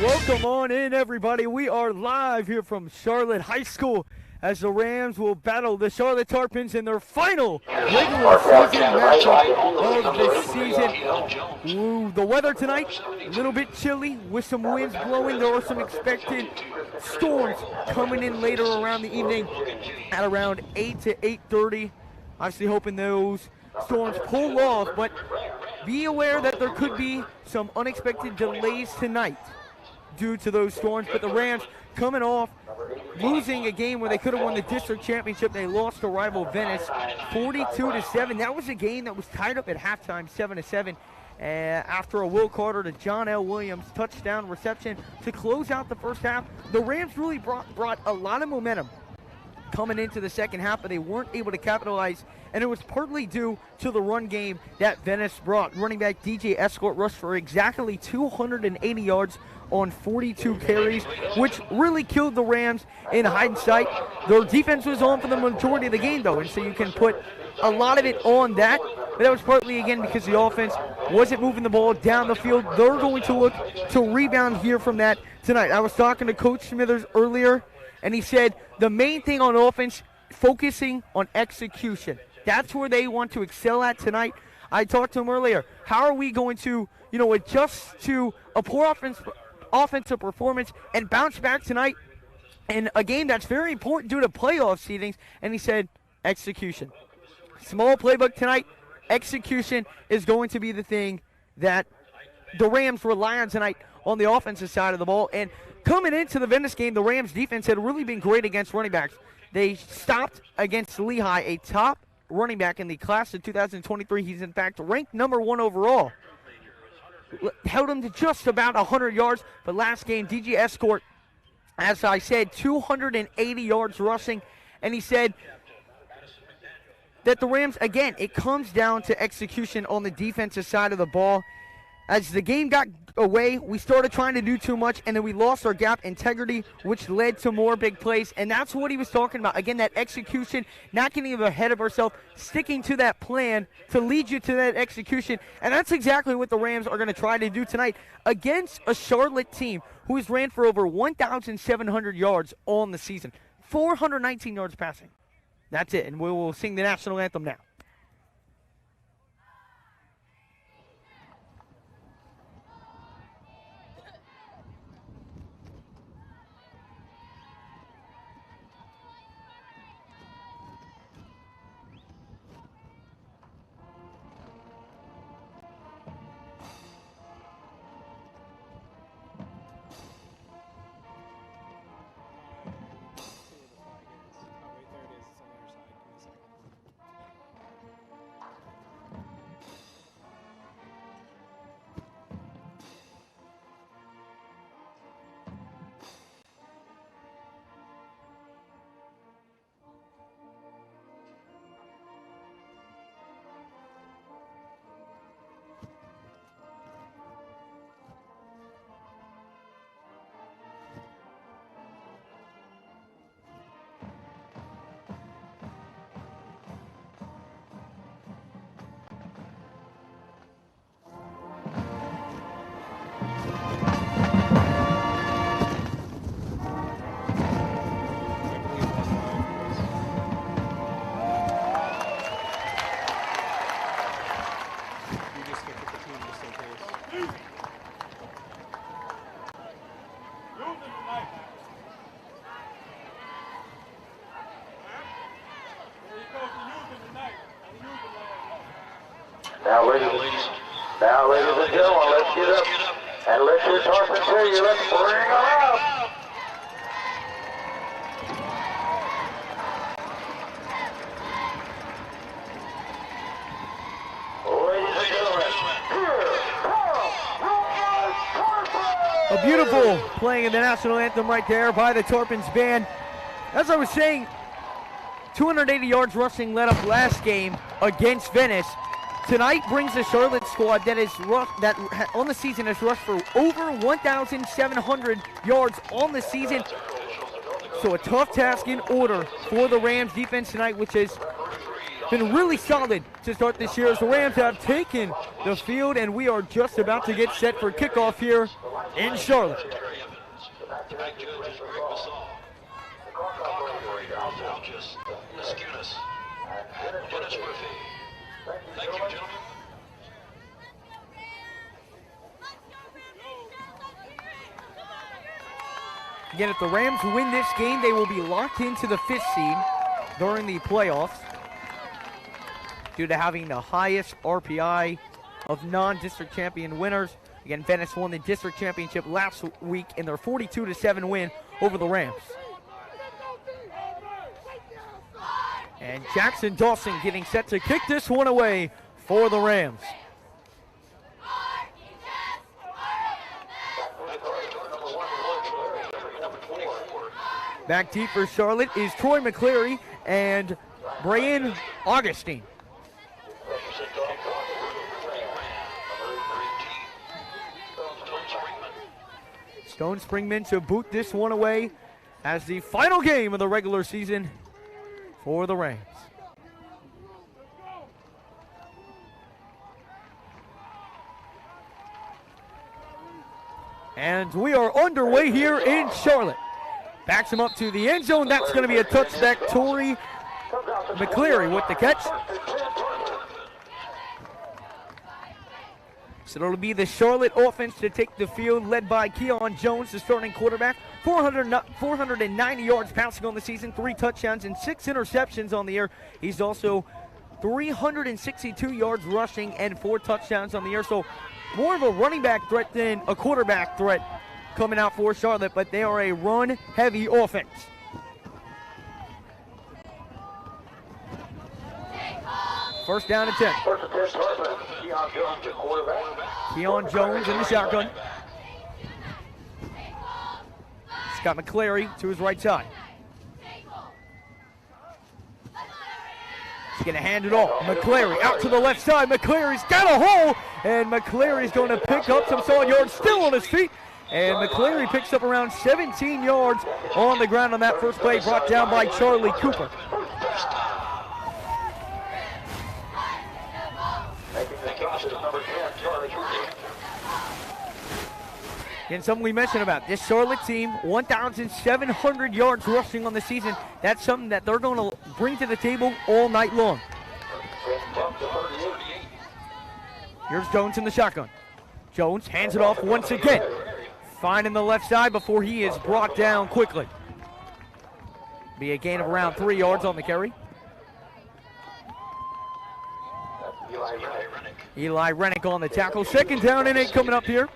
Welcome on in, everybody. We are live here from Charlotte High School as the Rams will battle the Charlotte Tarpons in their final regular season matchup of the season. Ooh, the weather tonight, a little bit chilly with some winds blowing. There are some expected storms coming in later around the evening at around 8 to 8:30. Obviously hoping those storms pull off, but be aware that there could be some unexpected delays tonight due to those storms. But the Rams coming off losing a game where they could have won the district championship. They lost to rival Venice 42-7. That was a game that was tied up at halftime 7-7 after a Will Carter to John L. Williams touchdown reception to close out the first half. The Rams really brought a lot of momentum coming into the second half, but they weren't able to capitalize, and it was partly due to the run game that Venice brought. Running back DJ Escort rushed for exactly 280 yards on 42 carries, which really killed the Rams in hindsight. Their defense was on for the majority of the game, though, and so you can put a lot of it on that, but that was partly, again, because the offense wasn't moving the ball down the field. They're going to look to rebound here from that tonight. I was talking to Coach Smithers earlier, and he said the main thing on offense, focusing on execution. That's where they want to excel at tonight. I talked to him earlier. How are we going to, adjust to a poor offensive performance and bounce back tonight in a game that's very important due to playoff seedings? And he said, execution. Small playbook tonight. Execution is going to be the thing that the Rams rely on tonight on the offensive side of the ball. And coming into the Venice game, the Rams defense had really been great against running backs. They stopped against Lehigh, a top running back in the class of 2023. He's in fact ranked number 1 overall. Held him to just about 100 yards, but last game, DJ Escort, as I said, 280 yards rushing, and he said that the Rams, again, it comes down to execution on the defensive side of the ball. As the game got away, we started trying to do too much, and then we lost our gap integrity, which led to more big plays, and that's what he was talking about. Again, that execution, not getting ahead of ourselves, sticking to that plan to lead you to that execution, and that's exactly what the Rams are going to try to do tonight against a Charlotte team who has ran for over 1,700 yards on the season, 419 yards passing. That's it, and we will sing the national anthem now. Now, ladies and gentlemen, let's get up and let your Tarpons hear you. Let's bring them out. Ladies and gentlemen, here Tarpons! A beautiful playing of the national anthem right there by the Tarpons band. As I was saying, 280 yards rushing led up last game against Venice. Tonight brings the Charlotte squad that on the season has rushed for over 1,700 yards on the season. So a tough task in order for the Rams defense tonight, which has been really solid to start this year as the Rams have taken the field, and we are just about to get set for kickoff here in Charlotte. Back judges Greg Basal. Kickoff operator Algis Niskunis. And Dennis Murphy. Thank you, gentlemen. Again, if the Rams win this game, they will be locked into the 5th seed during the playoffs due to having the highest RPI of non-district champion winners. Again, Venice won the district championship last week in their 42-7 win over the Rams. And Jackson Dawson getting set to kick this one away for the Rams. Back deep for Charlotte is Troy McCleary and Brian Augustine. Stone Springman to boot this one away as the final game of the regular season for the Rams. And we are underway here in Charlotte. Backs him up to the end zone. That's going to be a touchback. Torrey McCleary with the catch. So it'll be the Charlotte offense to take the field, led by Keon Jones, the starting quarterback. 490 yards passing on the season, 3 touchdowns and 6 interceptions on the year. He's also 362 yards rushing and 4 touchdowns on the year. So more of a running back threat than a quarterback threat coming out for Charlotte, but they are a run-heavy offense. First down and 10. Keon Jones in the shotgun. Scott McCleary to his right side. He's going to hand it off. McCleary out to the left side. McCleary's got a hole, and McCleary's going to pick up some solid yards, still on his feet. And McCleary picks up around 17 yards on the ground on that first play, brought down by Charlie Cooper. And something we mentioned about this Charlotte team, 1,700 yards rushing on the season. That's something that they're going to bring to the table all night long. Here's Jones in the shotgun. Jones hands it off once again. Finding the left side before he is brought down quickly. Be a gain of around 3 yards on the carry. Eli Rennick on the tackle. Second down and 8 coming up here.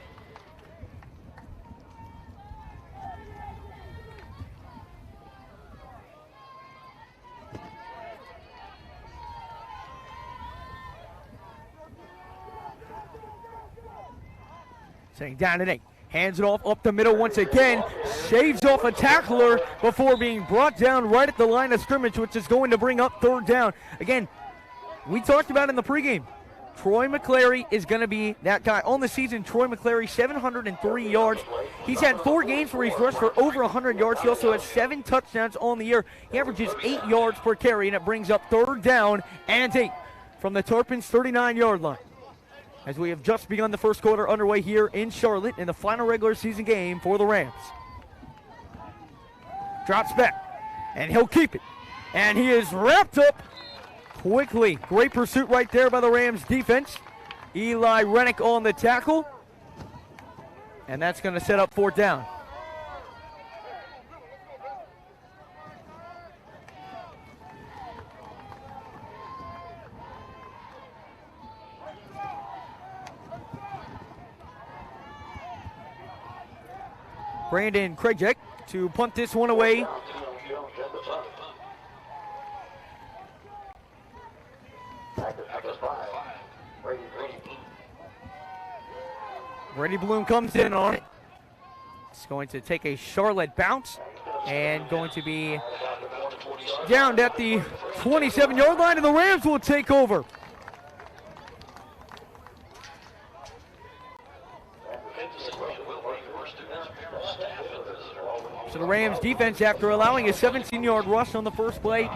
Saying down and 8. Hands it off up the middle once again. Shaves off a tackler before being brought down right at the line of scrimmage, which is going to bring up 3rd down. Again, we talked about in the pregame, Troy McCleary is going to be that guy. On the season, Troy McCleary, 703 yards. He's had 4 games where he's rushed for over 100 yards. He also has 7 touchdowns on the year. He averages 8 yards per carry, and it brings up 3rd down and 8 from the Tarpons' 39-yard line. As we have just begun the first quarter underway here in Charlotte in the final regular season game for the Rams. Drops back, and he'll keep it. And he is wrapped up quickly. Great pursuit right there by the Rams defense. Eli Rennick on the tackle. And that's going to set up 4th down. Brandon Krajek to punt this one away. Brady Bloom comes in on it. It's going to take a Charlotte bounce and going to be downed at the 27-yard line, and the Rams will take over. So the Rams defense, after allowing a 17-yard rush on the first play,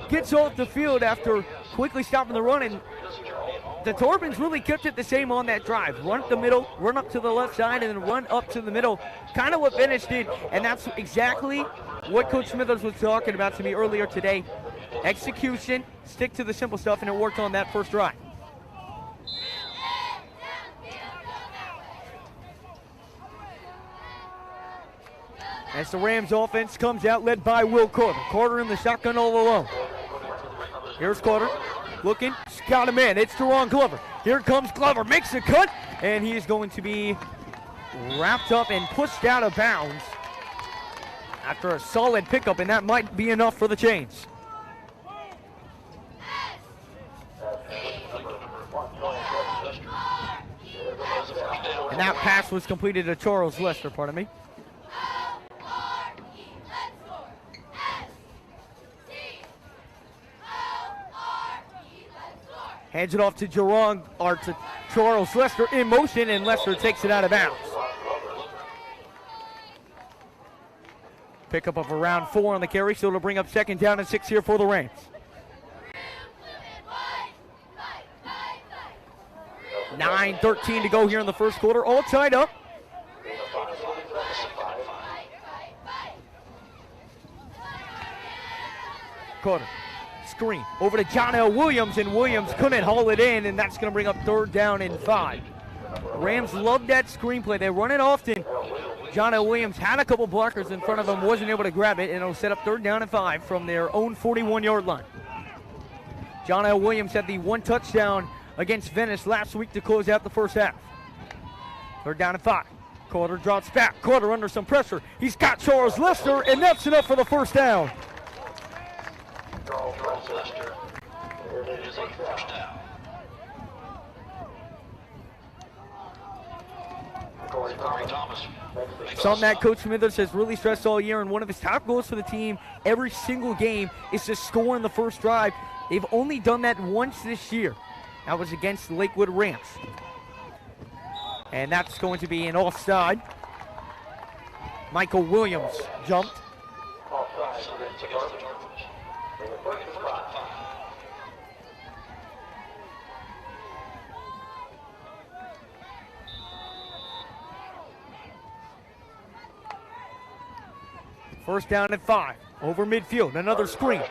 gets off the field after quickly stopping the run, and the Tarpons really kept it the same on that drive. Run up the middle, run up to the left side, and then run up to the middle. Kind of what Venice did, and that's exactly what Coach Smithers was talking about to me earlier today. Execution, stick to the simple stuff, and it worked on that first drive. As the Rams offense comes out, led by Will Gorda. Gorda in the shotgun all alone. Here's Gorda, looking, got a man. It's Deron Glover. Here comes Glover, makes the cut, and he is going to be wrapped up and pushed out of bounds after a solid pickup, and that might be enough for the Chains. And that pass was completed to Charles Lester, pardon me. Hands it off to to Charles Lester in motion, and Lester takes it out of bounds. Pickup of around 4 on the carry, so it'll bring up 2nd down and 6 here for the Rams. 9:13 to go here in the first quarter, all tied up. Gorda. Screen over to John L. Williams, and Williams couldn't haul it in, and that's going to bring up 3rd down and 5. Rams love that screenplay. They run it often. John L. Williams had a couple blockers in front of him, wasn't able to grab it, and it'll set up 3rd down and 5 from their own 41-yard line. John L. Williams had the 1 touchdown against Venice last week to close out the first half. 3rd down and 5. Gorda drops back. Gorda under some pressure. He's got Charles Lester, and that's enough for the 1st down. Lester. It is a 1st down. Corey Thomas. Something that Coach Smithers has really stressed all year, and one of his top goals for the team every single game is to score in the first drive. They've only done that once this year. That was against the Lakewood Rams. And that's going to be an offside. Michael Williams jumped. First down and 5. Over midfield, another screen.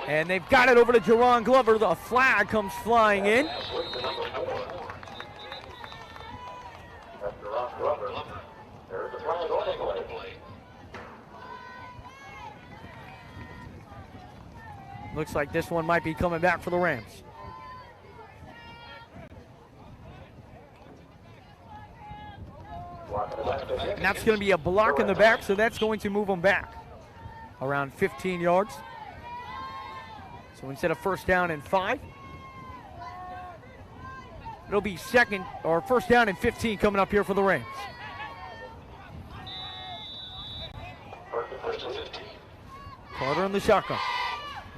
And they've got it over to Deron Glover. The flag comes flying in. Looks like this one might be coming back for the Rams. And that's going to be a block in the back, so that's going to move them back around 15 yards. So instead of 1st down and 5, it'll be 1st down and 15 coming up here for the Rams. Gorda in the shotgun.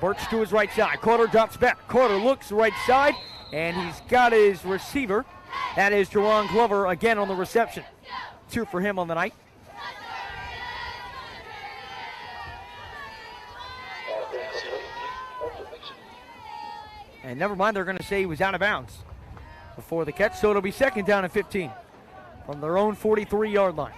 Birch to his right side. Gorda drops back. Gorda looks right side, and he's got his receiver. That is Deron Glover again on the reception. 2 for him on the night. And never mind, they're going to say he was out of bounds before the catch, so it'll be 2nd down and 15 from their own 43-yard line.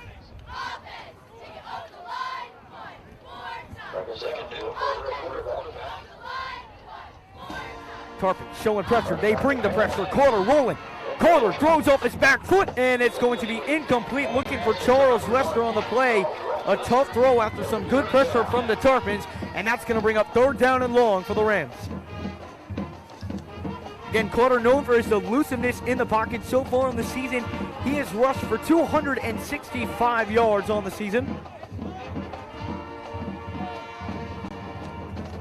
Tarpons showing pressure. They bring the pressure. Gorda rolling. Gorda throws off his back foot, and it's going to be incomplete. Looking for Charles Lester on the play. A tough throw after some good pressure from the Tarpons, and that's going to bring up 3rd down and long for the Rams. Again, Gorda known for his elusiveness in the pocket. So far in the season, he has rushed for 265 yards on the season.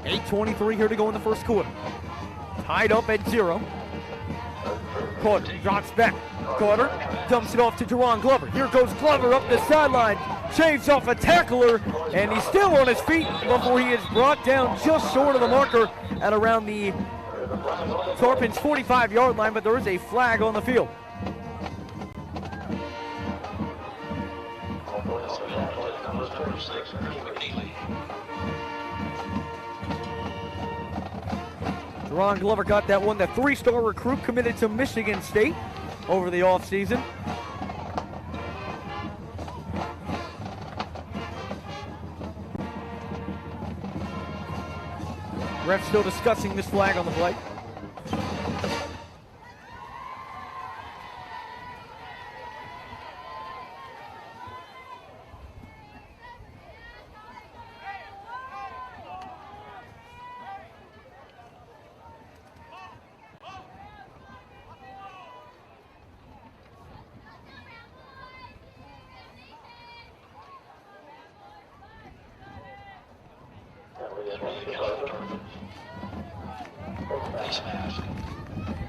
8:23 here to go in the first quarter. Tied up at 0. Gorda drops back. Gorda dumps it off to Deron Glover. Here goes Glover up the sideline. Shaves off a tackler, and he's still on his feet before he is brought down just short of the marker at around the Tarpons 45-yard line, but there is a flag on the field. Ron Glover got that one, the 3-star recruit committed to Michigan State over the offseason. Ref still discussing this flag on the play.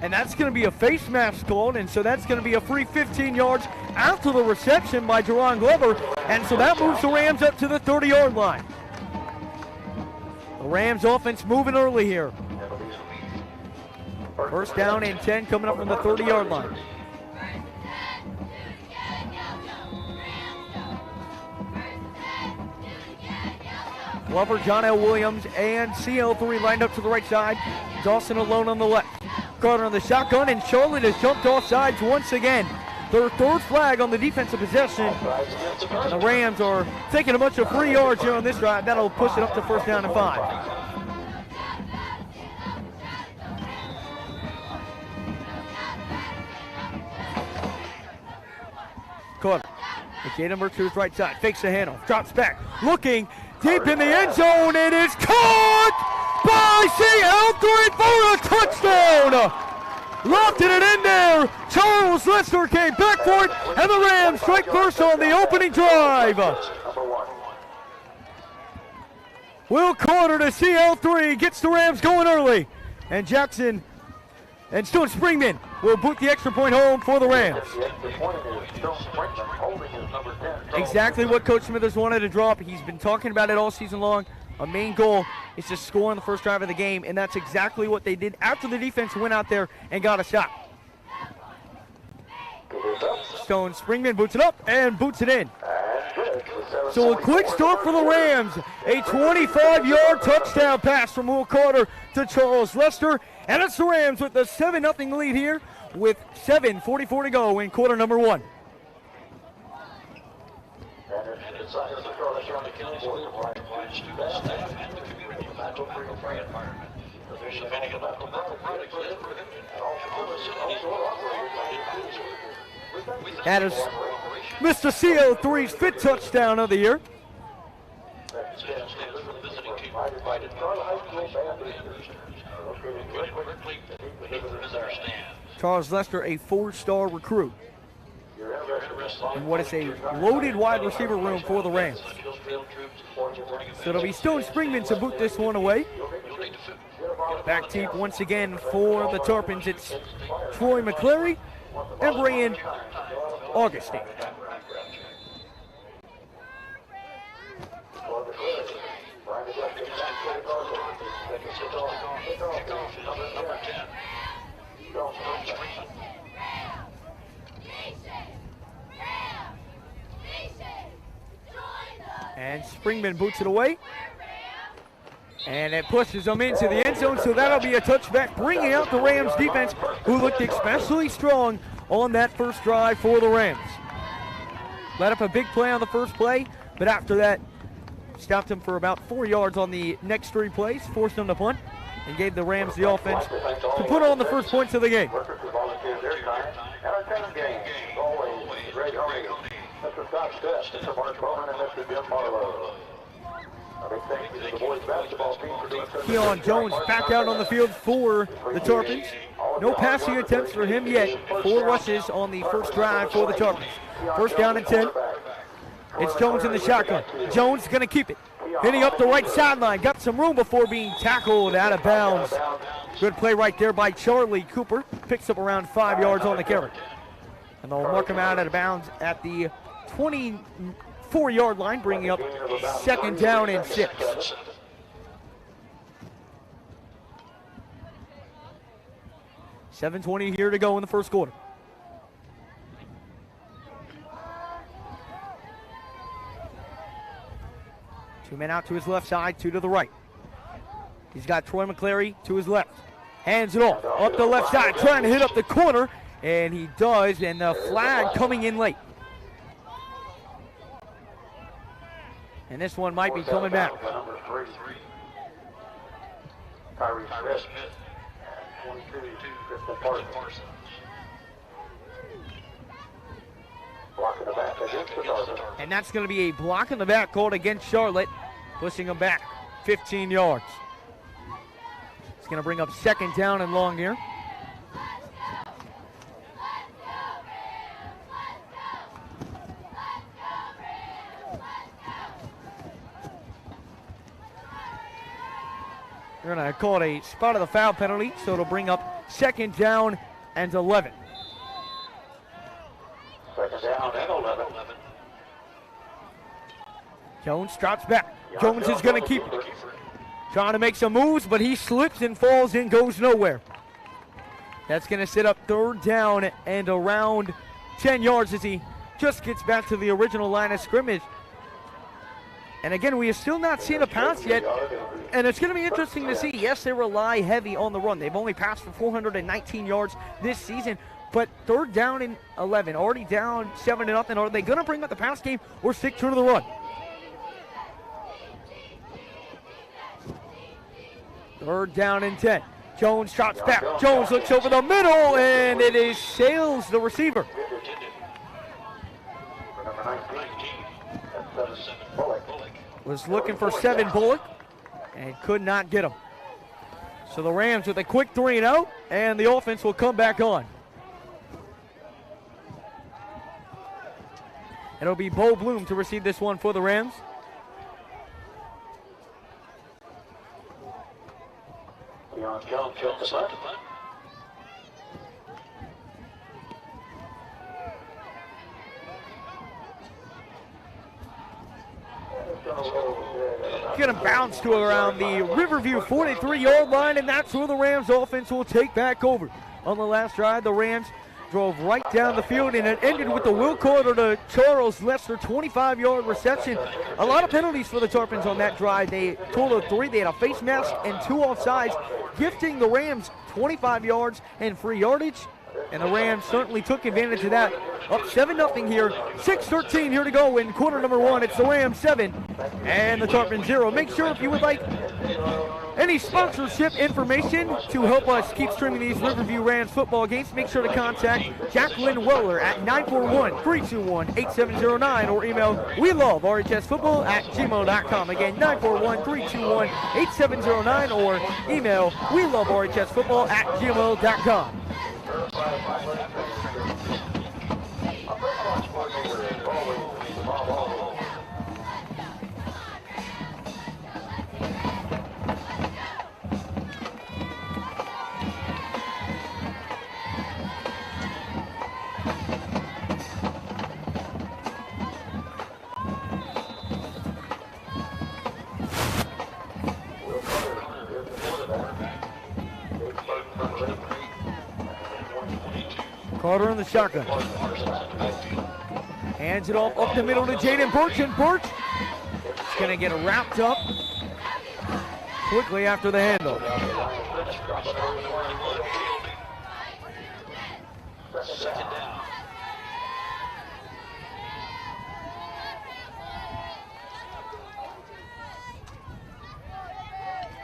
And that's going to be a face mask called, and so that's going to be a free 15 yards after the reception by Jerron Glover, and so that moves the Rams up to the 30-yard line. The Rams offense moving early here. First down and 10 coming up from the 30-yard line. Glover, John L. Williams, and CL3 lined up to the right side. Dawson alone on the left. Carter on the shotgun, and Charlotte has jumped off sides once again. Their third flag on the defensive possession. And the Rams are taking a bunch of free yards here on this drive. That'll push it up to first down and 5. Carter, McKay to his right side, fakes the handoff, drops back, looking deep in the end zone, and is caught by CL3 for a touchdown! Lofted it in there. Charles Lester came back for it, and the Rams strike first on the opening drive. Will Carter to CL3 gets the Rams going early, and Jackson and Stone Springman will boot the extra point home for the Rams. Exactly what Coach Smithers wanted to drop. He's been talking about it all season long. A main goal is to score on the first drive of the game, and that's exactly what they did after the defense went out there and got a shot. Stone Springman boots it up and boots it in. So a quick start for the Rams. A 25-yard touchdown pass from Will Carter to Charles Lester. And it's the Rams with the 7-0 lead here with 7:44 to go in quarter number 1. That is Mr. CL3's 5th touchdown of the year. Charles Lester, a 4-star recruit. And what is a loaded wide receiver room for the Rams. So it'll be Stone Springman to boot this one away. Back deep once again for the Tarpons. It's Troy McClary and Brian Augustine. And Springman boots it away. And it pushes them into the end zone, so that'll be a touchback, bringing out the Rams defense, who looked especially strong on that first drive for the Rams. Let up a big play on the first play, but after that, stopped him for about 4 yards on the next 3 plays, forced them to punt, and gave the Rams the offense to put on the first points of the game. Keon Jones back out on the field for the Tarpons. No passing attempts for him yet. 4 rushes on the first drive for the Tarpons. First down and 10. It's Jones in the shotgun. Jones going to keep it. Hitting up the right sideline. Got some room before being tackled out of bounds. Good play right there by Charlie Cooper. Picks up around 5 yards on the carry. And they'll mark him out of bounds at the 24-yard line, bringing up second down and 6. $7:20 here to go in the first quarter. Two men out to his left side, 2 to the right. He's got Troy McClary to his left. Hands it off, up the left side, trying to hit up the corner, and he does, and the flag coming in late. And this one might be coming back. Number 3. Tyree Smith. 22, Parsons. Block in the back against the Tarpons. And that's going to be a block in the back called against Charlotte, pushing them back 15 yards. It's going to bring up 2nd down and long here. They're going to call it a spot of the foul penalty, so it'll bring up 2nd down and 11. 2nd down and 11. Jones drops back. Jones is going to keep it. Trying to make some moves, but he slips and falls and goes nowhere. That's going to set up 3rd down and around 10 yards as he just gets back to the original line of scrimmage. And again, we have still not seen a pass yet, and it's going to be interesting to see. Yes, they rely heavy on the run. They've only passed for 419 yards this season, but 3rd down and 11, already down 7-0. Are they going to bring up the pass game or stick true to the run? 3rd down and 10. Jones drops back. Jones looks over the middle, and it is Sales, the receiver. Was looking for 7 Bullock and could not get him. So the Rams with a quick 3-and-out, and the offense will come back on. It'll be Bo Bloom to receive this one for the Rams. Jones took the punt. Going to bounce to around the Riverview 43-yard line, and that's where the Rams offense will take back over. On the last drive, the Rams drove right down the field, and it ended with the Will Carter to Charles Lester 25-yard reception. A lot of penalties for the Tarpons on that drive. They total of 3. They had a face mask and 2 offsides, gifting the Rams 25 yards and free yardage. And the Rams certainly took advantage of that. Up 7-0 here. 6:13 here to go in quarter number 1. It's the Rams 7 and the Tarpons 0. Make sure if you would like any sponsorship information to help us keep streaming these Riverview Rams football games, make sure to contact Jacqueline Weller at 941-321-8709 or email weloverhsfootball@gmail.com. Again, 941-321-8709 or email weloverhsfootball@gmail.com. Carter in the shotgun. Hands it off up the middle to Jaden Birch, and Birch is going to get wrapped up quickly after the handle. Second down.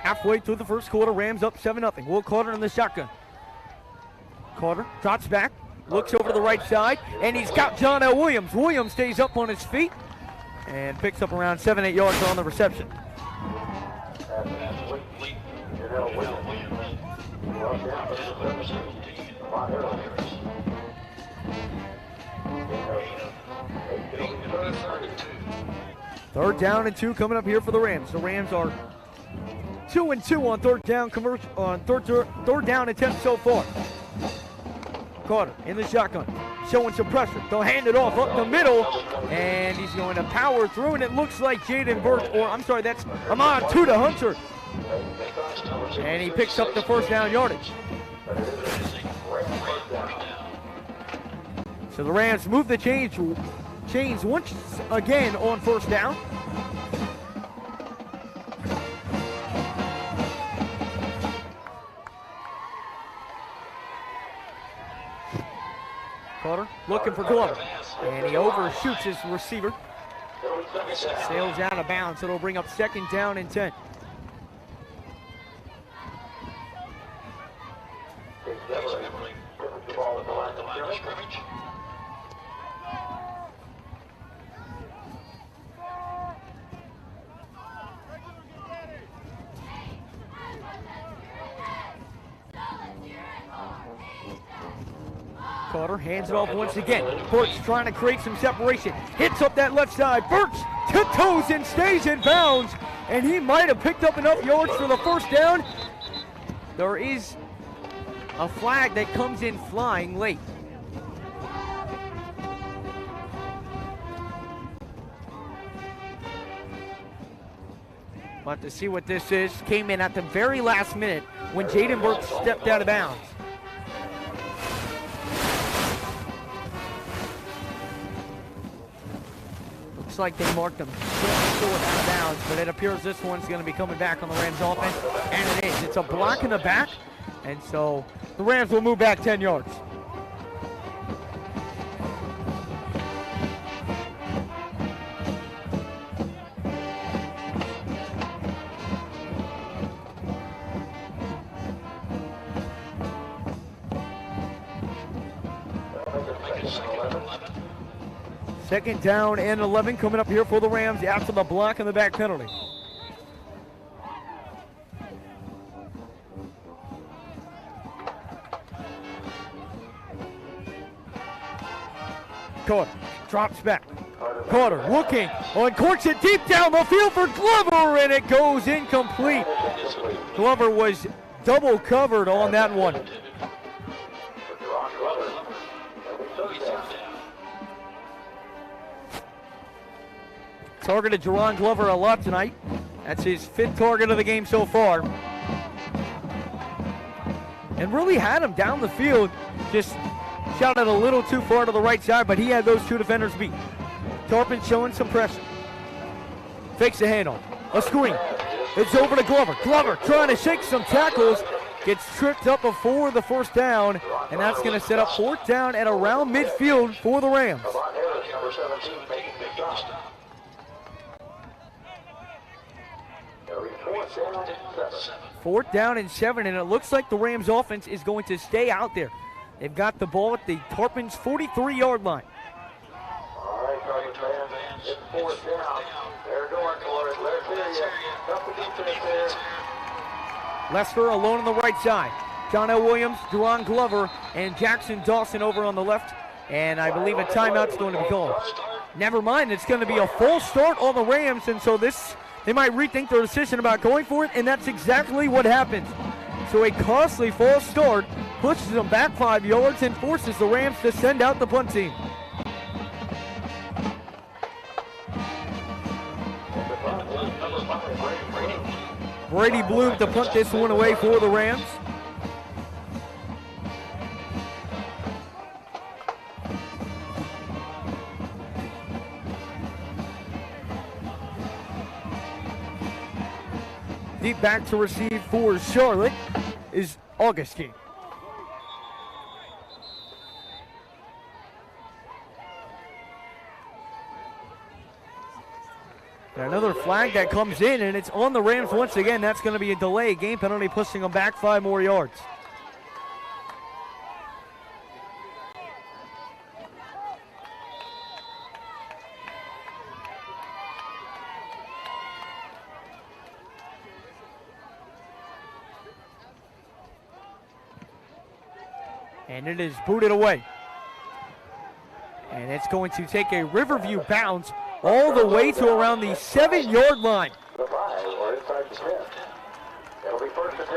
Halfway through the first quarter, Rams up 7-0. Will Carter in the shotgun. Carter drops back, looks over to the right side, and he's got John L. Williams. Williams stays up on his feet and picks up around 7-8 yards on the reception. Third down and 2 coming up here for the Rams. The Rams are 2-2 on third down third down attempt so far. Carter in the shotgun, showing some pressure. They'll hand it off up the middle, and he's going to power through, and it looks like Jaden Birch, or I'm sorry, that's Ahmad Tuda Hunter. And he picks up the first down yardage. So the Rams move the chains once again on first down. Carter looking for Glover, and he overshoots his receiver. Sails out of bounds, so it'll bring up 2nd down and 10. The line of scrimmage. Carter hands it off once again. Burch trying to create some separation. Hits up that left side. Burch tiptoes and stays in bounds. And he might have picked up enough yards for the 1st down. There is a flag that comes in flying late. But to see what this is, came in at the very last minute when Jaden Burke stepped out of bounds. Looks like they marked him short out of bounds, but it appears this one's going to be coming back on the Rams offense, and it is. It's a block in the back, and so the Rams will move back 10 yards. Second down and 11 coming up here for the Rams after the block and the back penalty. Carter drops back. Carter looking, uncorks it deep down the field for Glover, and it goes incomplete. Glover was double covered on that one. Targeted Jerron Glover a lot tonight. That's his 5th target of the game so far. And really had him down the field. Just shot it a little too far to the right side, but he had those 2 defenders beat. Tarpons showing some pressure. Fakes the handoff. A screen. It's over to Glover. Glover trying to shake some tackles. Gets tripped up before the 1st down, and that's going to set up 4th down at around midfield for the Rams. 4th down and 7, and it looks like the Rams offense is going to stay out there. They've got the ball at the Tarpons 43-yard line. All right, Tarpons fans, it's 4th down. They're going for it. Let's hear you. Couple defense there. Lester alone on the right side. John L. Williams, Jerron Glover, and Jackson Dawson over on the left. And I believe a timeout's going to be called. Never mind, it's going to be a full start on the Rams, and so they might rethink their decision about going for it, and that's exactly what happens. So a costly false start pushes them back 5 yards and forces the Rams to send out the punt team. Brady Bloom to punt this one away for the Rams. Deep back to receive for Charlotte is Augustine. Another flag that comes in, and it's on the Rams once again. That's going to be a delay game penalty, pushing them back 5 more yards. And it is booted away. And it's going to take a Riverview bounce all the way to around the 7-yard line.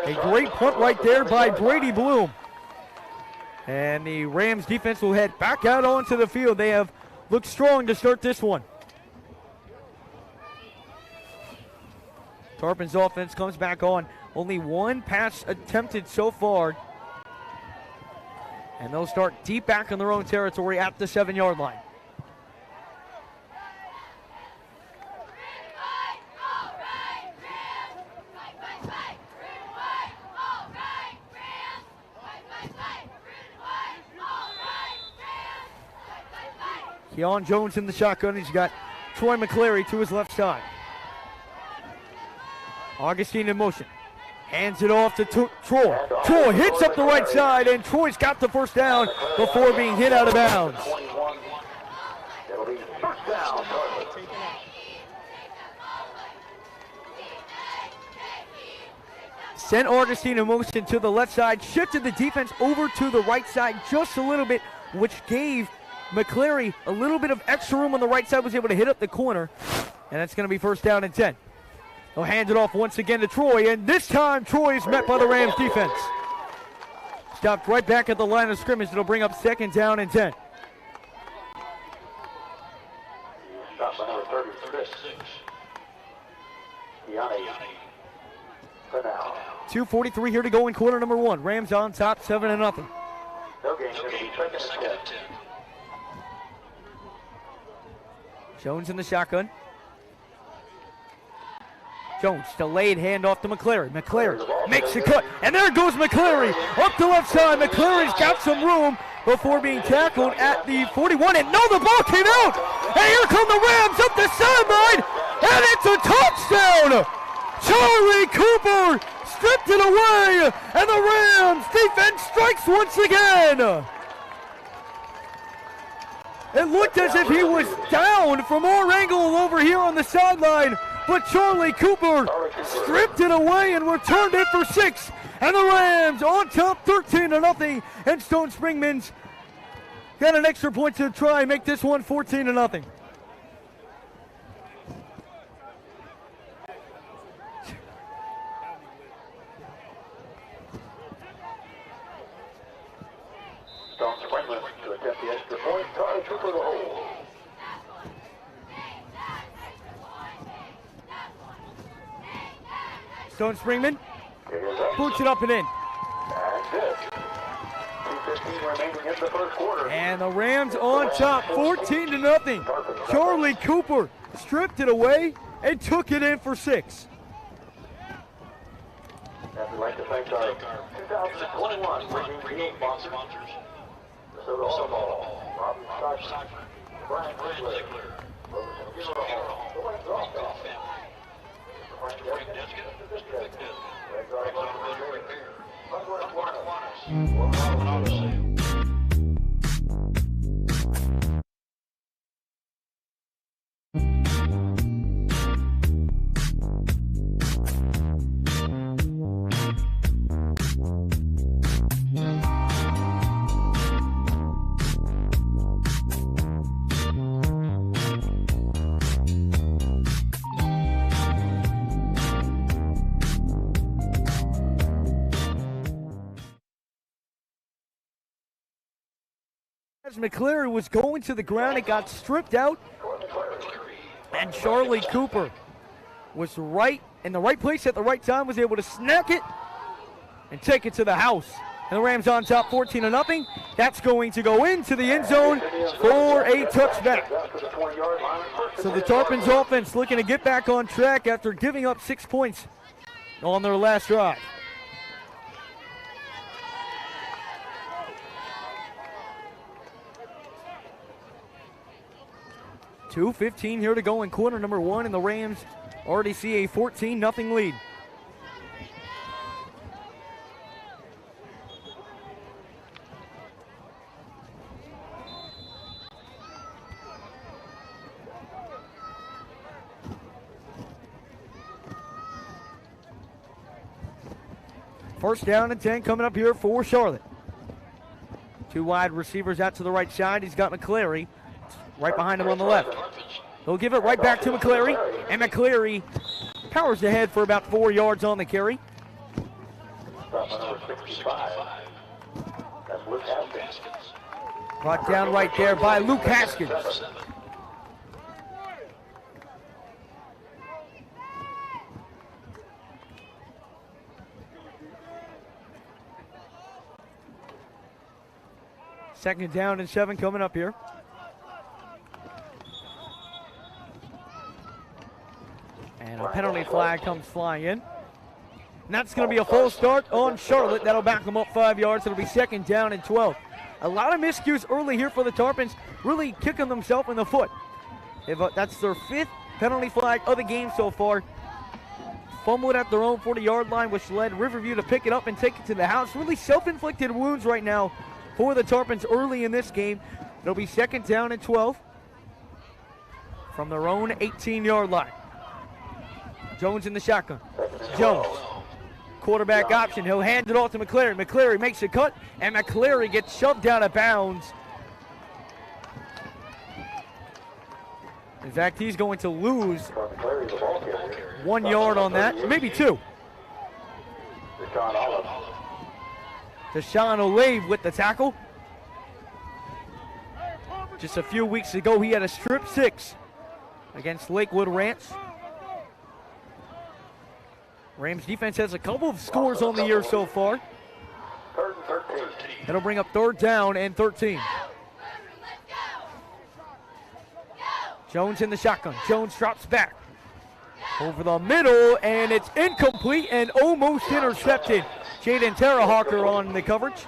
A great punt right there by Brady Bloom. And the Rams defense will head back out onto the field. They have looked strong to start this one. Tarpons offense comes back on. Only 1 pass attempted so far. And they'll start deep back in their own territory at the 7-yard line. Keon Jones in the shotgun. He's got Troy McClary to his left side. Augustine in motion. Hands it off to Troy. Troy hits up the right side, and Troy's got the first down before being hit out of bounds. It'll be first down. Sent Augustine in motion to the left side, shifted the defense over to the right side just a little bit, which gave McClary a little bit of extra room on the right side, was able to hit up the corner, and that's going to be first down and 10. They'll hand it off once again to Troy, and this time Troy is met by the Rams defense. Stopped right back at the line of scrimmage. It'll bring up second down and 10. Stop by number 36. Yanni. 2:43 here to go in quarter number one. Rams on top, 7-0. No gain. It'll be second and 10. Jones in the shotgun. Jones, delayed handoff to McClary. McClary makes the cut, and there goes McClary up the left side. McClary's got some room before being tackled at the 41, and no, the ball came out. And here come the Rams up the sideline, and it's a touchdown. Charlie Cooper stripped it away, and the Rams defense strikes once again. It looked as if he was down from our angle over here on the sideline, but Charlie Cooper stripped it away and returned it for 6. And the Rams on top 13-0. And Stone Springman's got an extra point to try and make this one 14-0. Stone Springman to attempt the extra point. Charlie Cooper the hole. Stone Springman boots it up and in. And good. 2:15 remaining in the first quarter. And the Rams on top 14-0. Charlie Cooper stripped it away and took it in for 6. And we'd like to thank our 2021 Riverview sponsors. Soda All, Robert Stockman, Brian Ziegler, As McClary was going to the ground, it got stripped out, and Charlie Cooper was right in the right place at the right time, was able to snap it and take it to the house. And the Rams on top 14-0. That's going to go into the end zone for a touchback. So the Tarpons offense looking to get back on track after giving up 6 points on their last drive. .2:15 here to go in quarter number one, and the Rams already see a 14-0 lead. First down and 10 coming up here for Charlotte. Two wide receivers out to the right side. He's got McClary right behind him on the left. He'll give it right back to McClary, and McClary powers ahead for about 4 yards on the carry. Brought down right there by Luke Haskins. Second down and 7 coming up here. And a penalty flag comes flying in. And that's going to be a full start on Charlotte. That'll back them up 5 yards. It'll be second down and 12. A lot of miscues early here for the Tarpons, really kicking themselves in the foot. That's their 5th penalty flag of the game so far. Fumbled at their own 40-yard line, which led Riverview to pick it up and take it to the house. Really self-inflicted wounds right now for the Tarpons early in this game. It'll be 2nd down and 12 from their own 18-yard line. Jones in the shotgun. Jones, quarterback option. He'll hand it off to McCleary. McCleary makes a cut, and McCleary gets shoved out of bounds. In fact, he's going to lose 1 yard on that, maybe 2. Deshaun Olave with the tackle. Just a few weeks ago, he had a strip 6 against Lakewood Ranch. Rams defense has a couple of scores on the year so far. 3rd and 13. That'll bring up 3rd down and 13. Jones in the shotgun. Jones drops back. Over the middle, and it's incomplete and almost intercepted. Jaden Terrahawker on the coverage.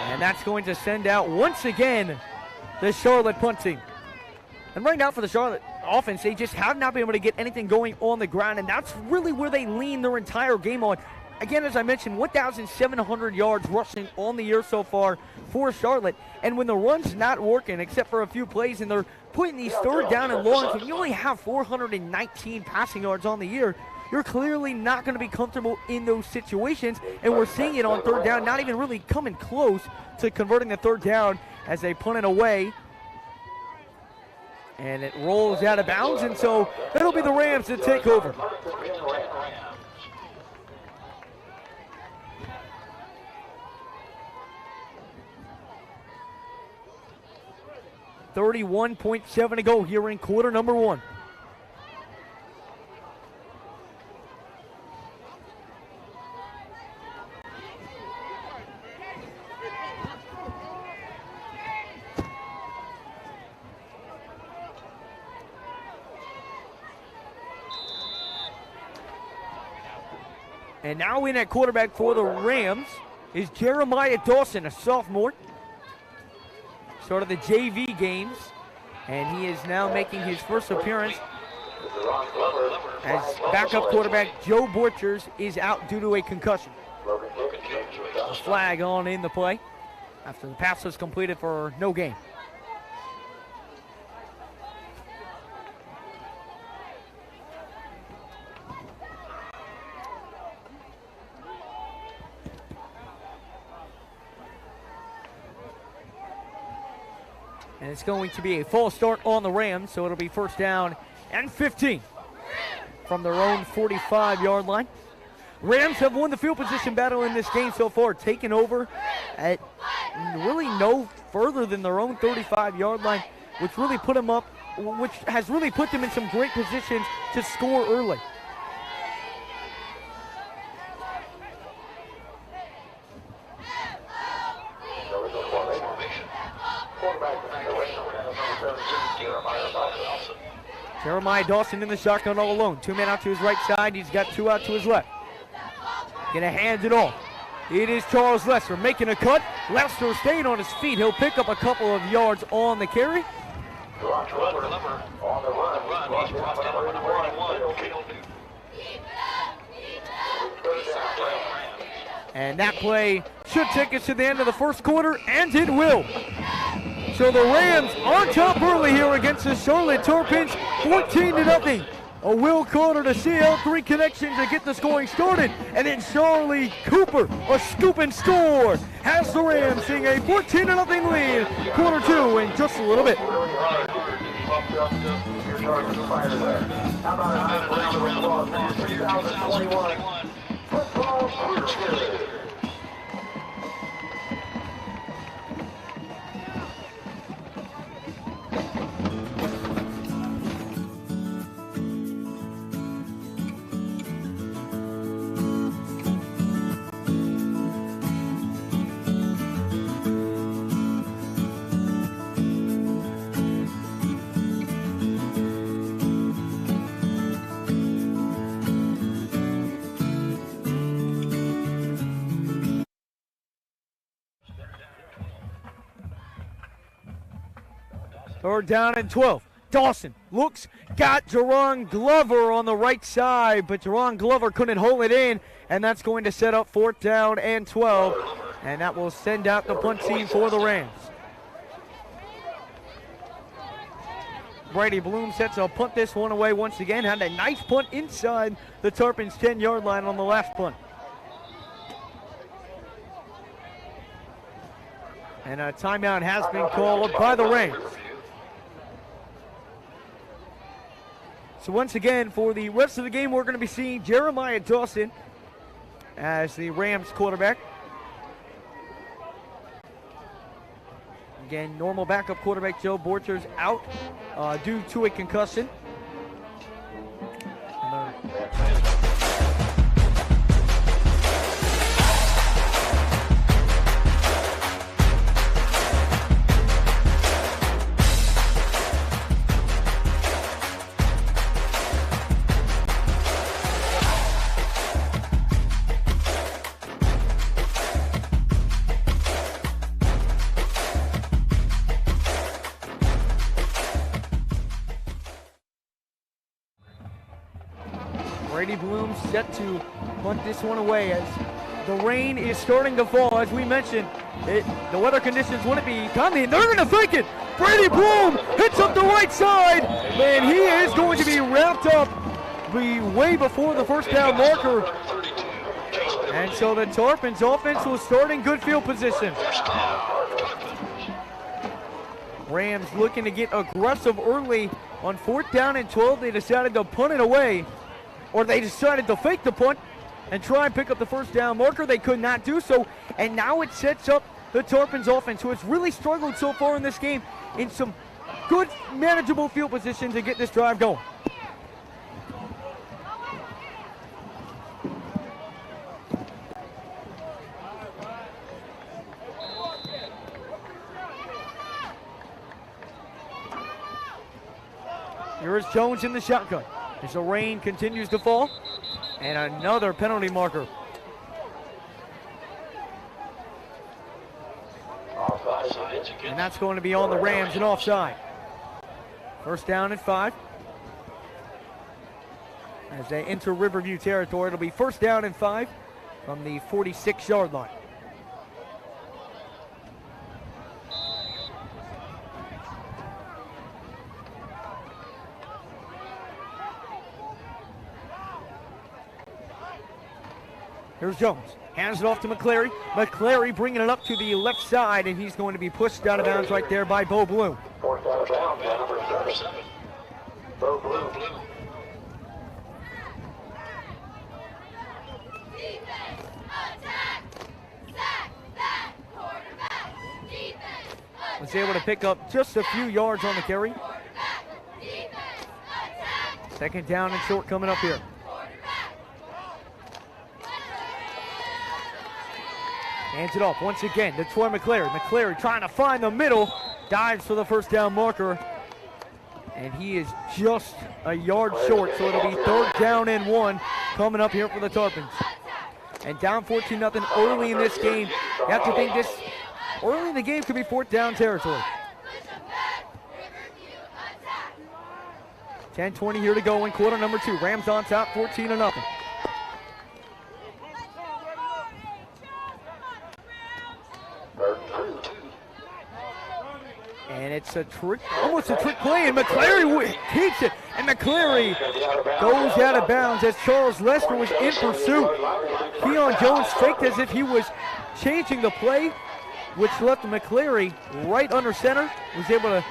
And that's going to send out, once again, the Charlotte punt team. And right now for the Charlotte offense, they just have not been able to get anything going on the ground, and that's really where they lean their entire game on. Again, as I mentioned, 1,700 yards rushing on the year so far for Charlotte. And when the run's not working, except for a few plays, and they're putting these 3rd down and longs, when you only have 419 passing yards on the year, you're clearly not going to be comfortable in those situations. And we're seeing it on 3rd down, not even really coming close to converting the 3rd down as they punt it away. And it rolls out of bounds, and so it'll be the Rams that take over. 31.7 to go here in quarter number 1. And now in at quarterback for the Rams is Jeremiah Dawson, a sophomore. Started the JV games, and he is now making his first appearance as backup quarterback. Joe Borchers is out due to a concussion. A flag on in the play after the pass was completed for no gain. And it's going to be a false start on the Rams, so it'll be 1st down and 15 from their own 45-yard line. Rams have won the field position battle in this game so far, taking over at really no further than their own 35-yard line, which really put them up, which has really put them in some great positions to score early. Jeremiah Dawson in the shotgun all alone. 2 men out to his right side. He's got 2 out to his left. Gonna hand it off. It is Charles Lester making a cut. Lester staying on his feet. He'll pick up a couple of yards on the carry. And that play should take us to the end of the first quarter, and it will. So the Rams on top early here against the Charlotte Tarpons, 14-0. A Will Carter to CL3 connection to get the scoring started. And then Charlie Cooper, a scoop and score, has the Rams seeing a 14-0 lead. Quarter 2 in just a little bit. Third down and 12. Dawson looks, got Jerron Glover on the right side, but Jerron Glover couldn't hold it in, and that's going to set up fourth down and 12, and that will send out the punt team for the Rams. Brady Bloom sets a punt this one away once again. Had a nice punt inside the Tarpons 10-yard line on the last punt. And a timeout has been called by the Rams. So once again, for the rest of the game, we're going to be seeing Jeremiah Dawson as the Rams quarterback. Again, normal backup quarterback Joe Borchers out due to a concussion. Brady Bloom set to punt this one away as the rain is starting to fall. As we mentioned, the weather conditions wouldn't be kindly, and they're going to fake it. Brady Bloom hits up the right side, and he is going to be wrapped up way before the first down marker. And so the Tarpons offense will start in good field position. Rams looking to get aggressive early on fourth down and 12. They decided to punt it away. Or they decided to fake the punt and try and pick up the first down marker. They could not do so, and now it sets up the Tarpons offense, who has really struggled so far in this game, in some good, manageable field position to get this drive going. Here is Jones in the shotgun. As the rain continues to fall, and another penalty marker. And that's going to be on the Rams and offside. First down and 5. As they enter Riverview territory, it'll be first down and 5 from the 46-yard line. Here's Jones, hands it off to McCleary. McCleary bringing it up to the left side, and he's going to be pushed out of bounds right there by Bo Bloom. Forced out of bounds, number 7. Bo Bloom. Was able to pick up just a few yards on the carry. Second down and short coming up here. Hands it off once again to Troy McCleary. McCleary trying to find the middle, dives for the first down marker, and he is just a yard short, so it'll be third down and 1 coming up here for the Tarpons. And down 14-0 early in this game. You have to think this early in the game could be fourth down territory. 10:20 here to go in quarter number 2. Rams on top, 14-0. And it's a trick, almost a trick play, and McCleary keeps it. And McCleary goes out of bounds as Charles Lester was in pursuit. Keon Jones faked as if he was changing the play, which left McCleary right under center. Was able to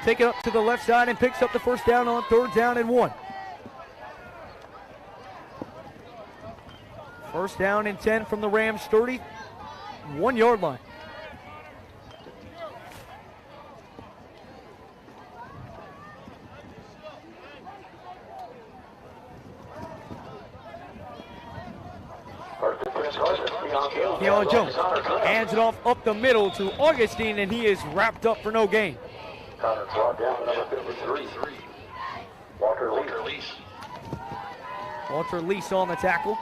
take it up to the left side and picks up the first down on third down and 1. First down and 10 from the Rams' 31-yard line. Keon Jones hands it off up the middle to Augustine, and he is wrapped up for no gain. Brought down number 53. Walter Lease. Walter Lease on the tackle.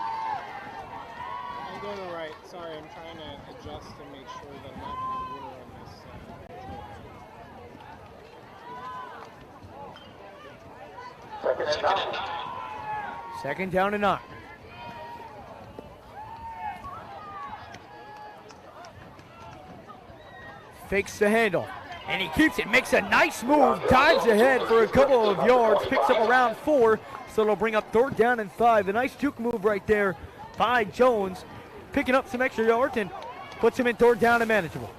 I'm going all right. Sorry, I'm trying to adjust and make sure that I'm not in the water on this. and 9. Second down and 9. Fakes the handoff, and he keeps it, makes a nice move, dives ahead for a couple of yards, picks up around 4, so it'll bring up 3rd down and 5. A nice juke move right there by Jones, picking up some extra yards and puts him in 3rd down and manageable.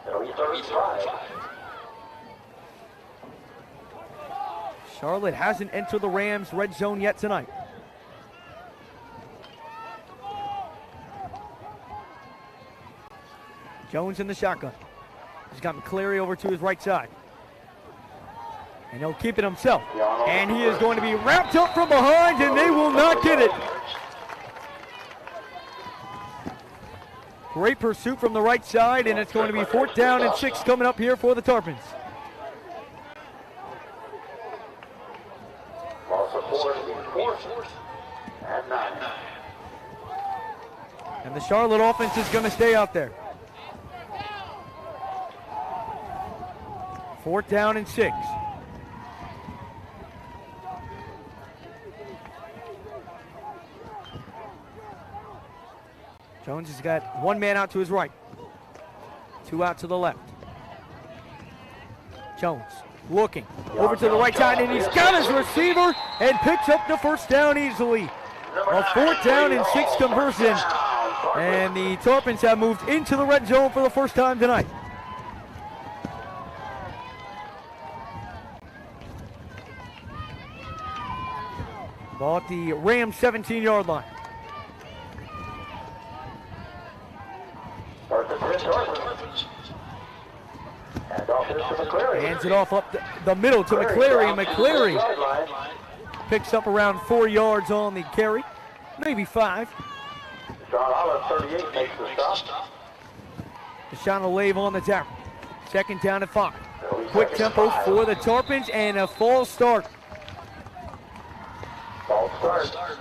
It'll be 35. Charlotte hasn't entered the Rams' red zone yet tonight. Jones in the shotgun. He's got McCleary over to his right side. And he'll keep it himself. And he is going to be wrapped up from behind, and they will not get it. Great pursuit from the right side, and it's going to be 4th down and 6 coming up here for the Tarpons. Loss of 4th and 9. And the Charlotte offense is going to stay out there. 4th down and 6. Jones has got 1 man out to his right, 2 out to the left. Jones looking over to the right side, and he's got his receiver and picks up the 1st down easily. A 4th down and 6 conversion, and the Tarpons have moved into the red zone for the first time tonight. Ball at the Rams 17-yard line. Hands it off up the middle to McCleary, and McCleary picks up around 4 yards on the carry, maybe 5. John Olive, 38, makes the stop. Deshaun Olave on the tackle. 2nd down and 5. Quick tempo for the Tarpons and a false start. False start.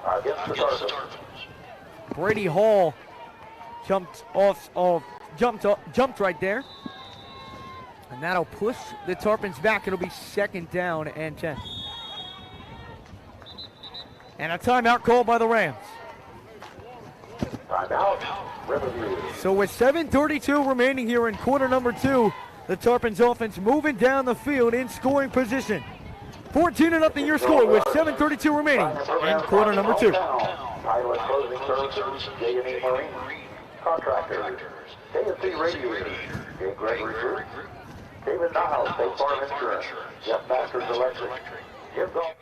Against the Tarpons. Brady Hall jumped right there. And that'll push the Tarpons back. It'll be 2nd down and 10. And a timeout called by the Rams. Timeout, Riverview. So with 7:32 remaining here in quarter number 2, the Tarpons offense moving down the field in scoring position. 14-0 your score with 7:32 remaining in quarter number 2. Pilot Closing Services, J&E Marine, Contractors, KFC Radiators, J. Gregory Group, David Niles, State Farm Insurance, Jeff Masters Electric, Jim Gold.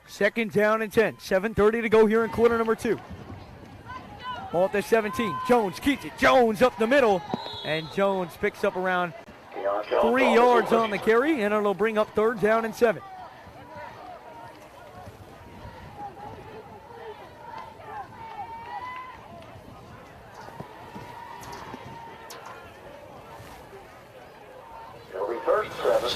Second down and 10. 7:30 to go here in quarter number 2. Ball at the 17. Jones keeps it. Jones up the middle. And Jones picks up around 3 yards on the carry, and it'll bring up 3rd down and 7. It'll be 3rd and 7.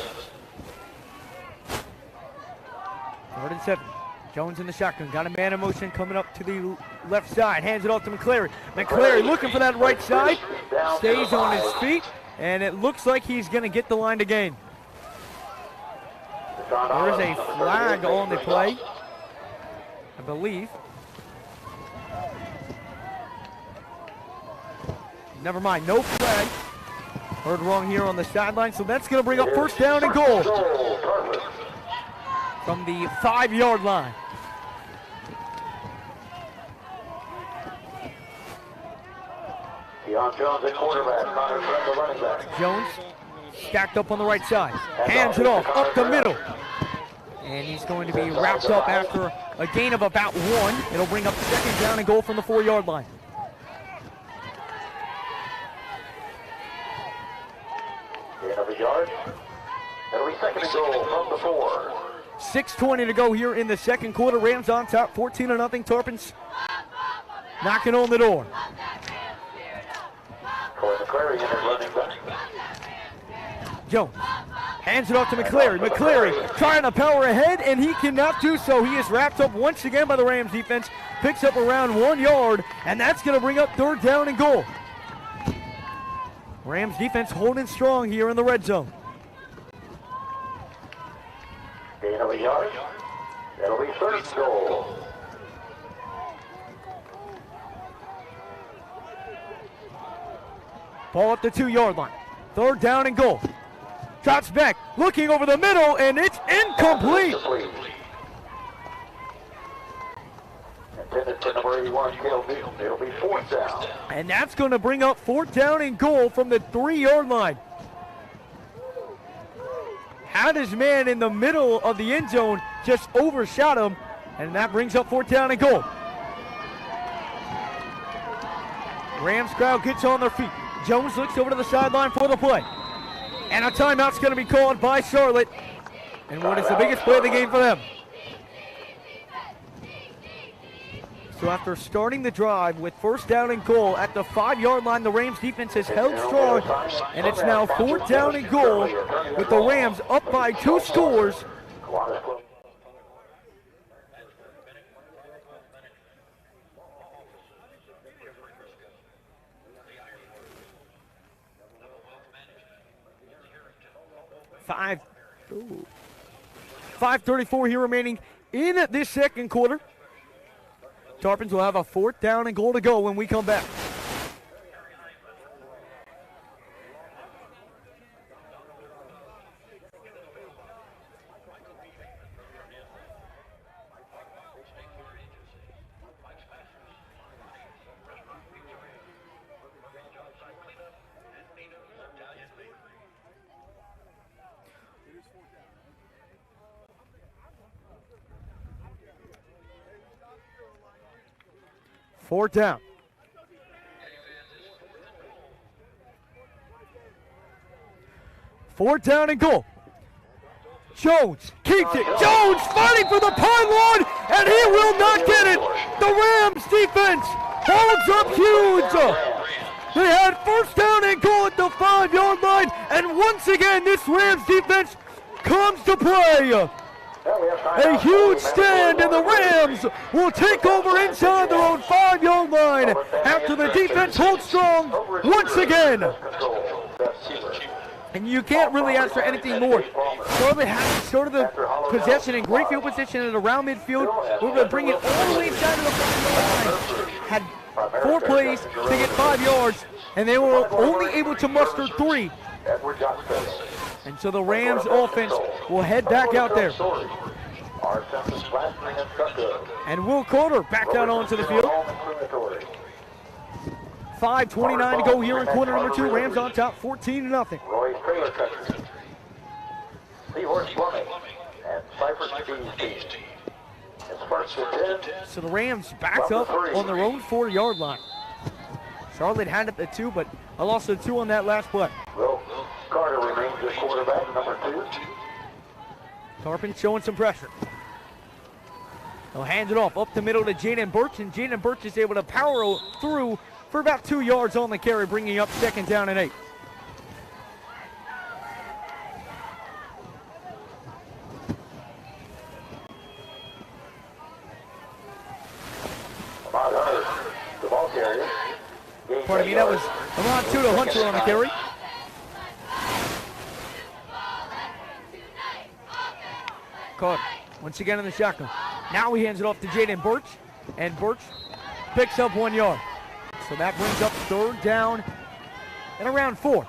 3rd and 7. Jones in the shotgun. Got a man in motion coming up to the left side. Hands it off to McCleary. McCleary looking for that right side. Stays on his feet. And it looks like he's going to get the line to gain. There's a flag on the play, I believe. Never mind, no flag. Heard wrong here on the sideline. So that's going to bring up 1st down and goal from the 5-yard line. Jones at quarterback, Connor Friend the running back. Jones stacked up on the right side. Hands it off, up the middle. And he's going to be wrapped up after a gain of about 1. It'll bring up second down and goal from the 4-yard line. Gain of a yard. It'll be second and goal from the 4. 6:20 to go here in the second quarter. Rams on top, 14-0. Tarpons knocking on the door. Corey McClary in at running back. Jones hands it off to McClary. McClary trying to power ahead, and he cannot do so. He is wrapped up once again by the Rams defense. Picks up around 1 yard, and that's going to bring up third down and goal. Rams defense holding strong here in the red zone. Gain of a yard. That'll be third and goal. Ball up the 2-yard line. Third down and goal. Drops back, looking over the middle, and it's incomplete. Intended to number 81, Caleb Newton. It'll be fourth down. And that's going to bring up fourth down and goal from the 3-yard line. Had his man in the middle of the end zone, just overshot him, and that brings up fourth down and goal. Rams crowd gets on their feet. Jones looks over to the sideline for the play. And a timeout's going to be called by Charlotte. And what is the biggest play of the game for them? So after starting the drive with first down and goal at the 5-yard line, the Rams defense has held strong, and it's now fourth down and goal with the Rams up by 2 scores. 5:34 here remaining in this second quarter. Tarpons will have a fourth down and goal to go when we come back. Fourth down. Fourth down and goal. Jones keeps it. Jones fighting for the pylon, and he will not get it. The Rams defense holds up huge. They had first down and goal at the 5-yard line, and once again this Rams defense comes to play. A huge stand, and the Rams will take over inside their own 5-yard line after the defense holds strong once again. And you can't really ask for anything more. Charlotte has started the possession in great field position and around midfield. We're going to bring it all the way inside of the 5-yard line. Had 4 plays to get 5 yards, and they were only able to muster 3. And so the Rams offense will head back out there. And Will Carter back out onto the field. 5:29 to go here in quarter number 2. Rams on top, 14-0. Roy's Trailer Country. Seahorse Plumbing and Cypress Cheese Team. It's first and 10. So the Rams backed up on their own 4-yard line. Charlotte had it at 2, but I lost the 2 on that last play. Will Carter remains the quarterback, number 2. Tarpon showing some pressure. They'll hand it off up the middle to Jaden Birch, and Jaden Birch is able to power through for about 2 yards on the carry, bringing up second down and 8. The ball carrier. Pardon me, that was Ron Tuda Hunter on the carry. Carter once again in the shotgun. Now he hands it off to Jaden Birch, and Birch picks up 1 yard. So that brings up third down and around 4.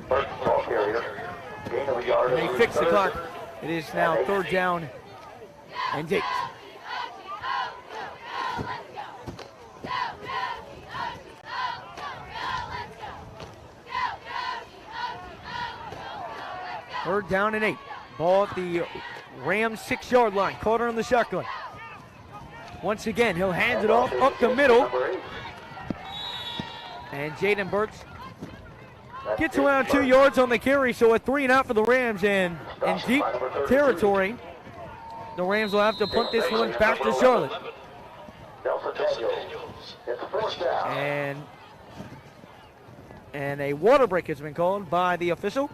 Ball carrier. Gain of a yard. And they fix the clock. It is now third down and 8. Third down and 8. Ball at the Rams 6-yard line. Carter on the shotgun. Once again, he'll hand it off up the middle. And Jaden Burks gets around 2 yards on the carry, so a 3 and out for the Rams. And in deep territory, the Rams will have to punt this one back to Charlotte. And a water break has been called by the official.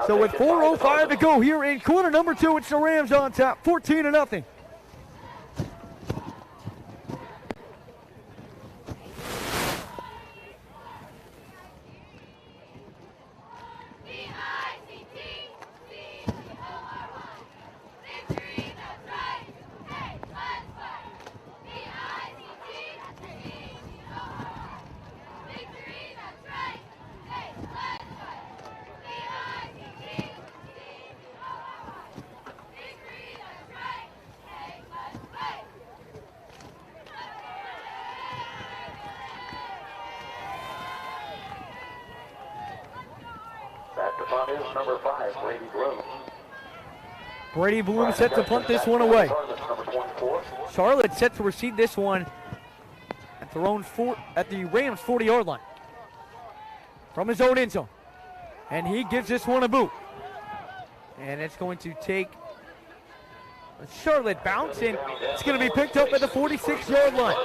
So with 4:05 to go here in quarter number 2, it's the Rams on top, 14-0. Number 5, Brady Bloom. Brady Bloom set to punt this one away. Charlotte set to receive this one at the Rams 40-yard line from his own end zone. And he gives this one a boot. And it's going to take a Charlotte bounce, and it's going to be picked up at the 46-yard line.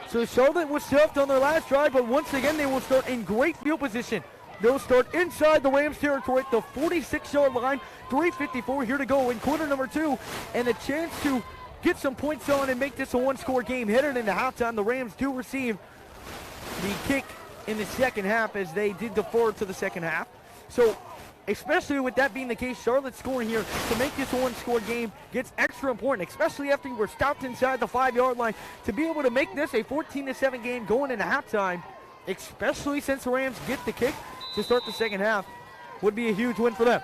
So Charlotte was stuffed on their last drive, but once again they will start in great field position. They'll start inside the Rams territory at the 46-yard line. 3:54 here to go in quarter number 2. And a chance to get some points on and make this a one-score game. Headed into halftime, the Rams do receive the kick in the second half as they did defer to the second half. So especially with that being the case, Charlotte scoring here to make this a one-score game gets extra important, especially after you were stopped inside the 5-yard line. To be able to make this a 14-7 game going into halftime, especially since the Rams get the kick to start the second half, would be a huge win for them.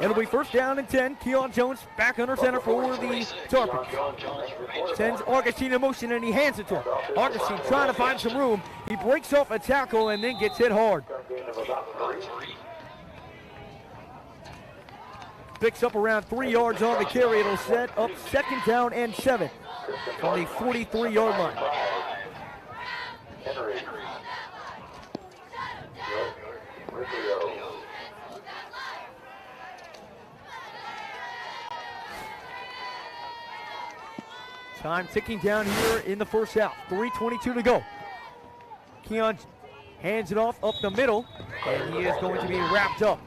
It'll be first down and 10. Keon Jones back under center for the Tarpons. Sends Augustine in motion and he hands it to him. Augustine trying to find some room. He breaks off a tackle and then gets hit hard. Picks up around 3 yards on the carry. It'll set up second down and 7 on the 43-yard line. Time ticking down here in the first half. 3:22 to go. Keon hands it off up the middle, and he is going to be wrapped up.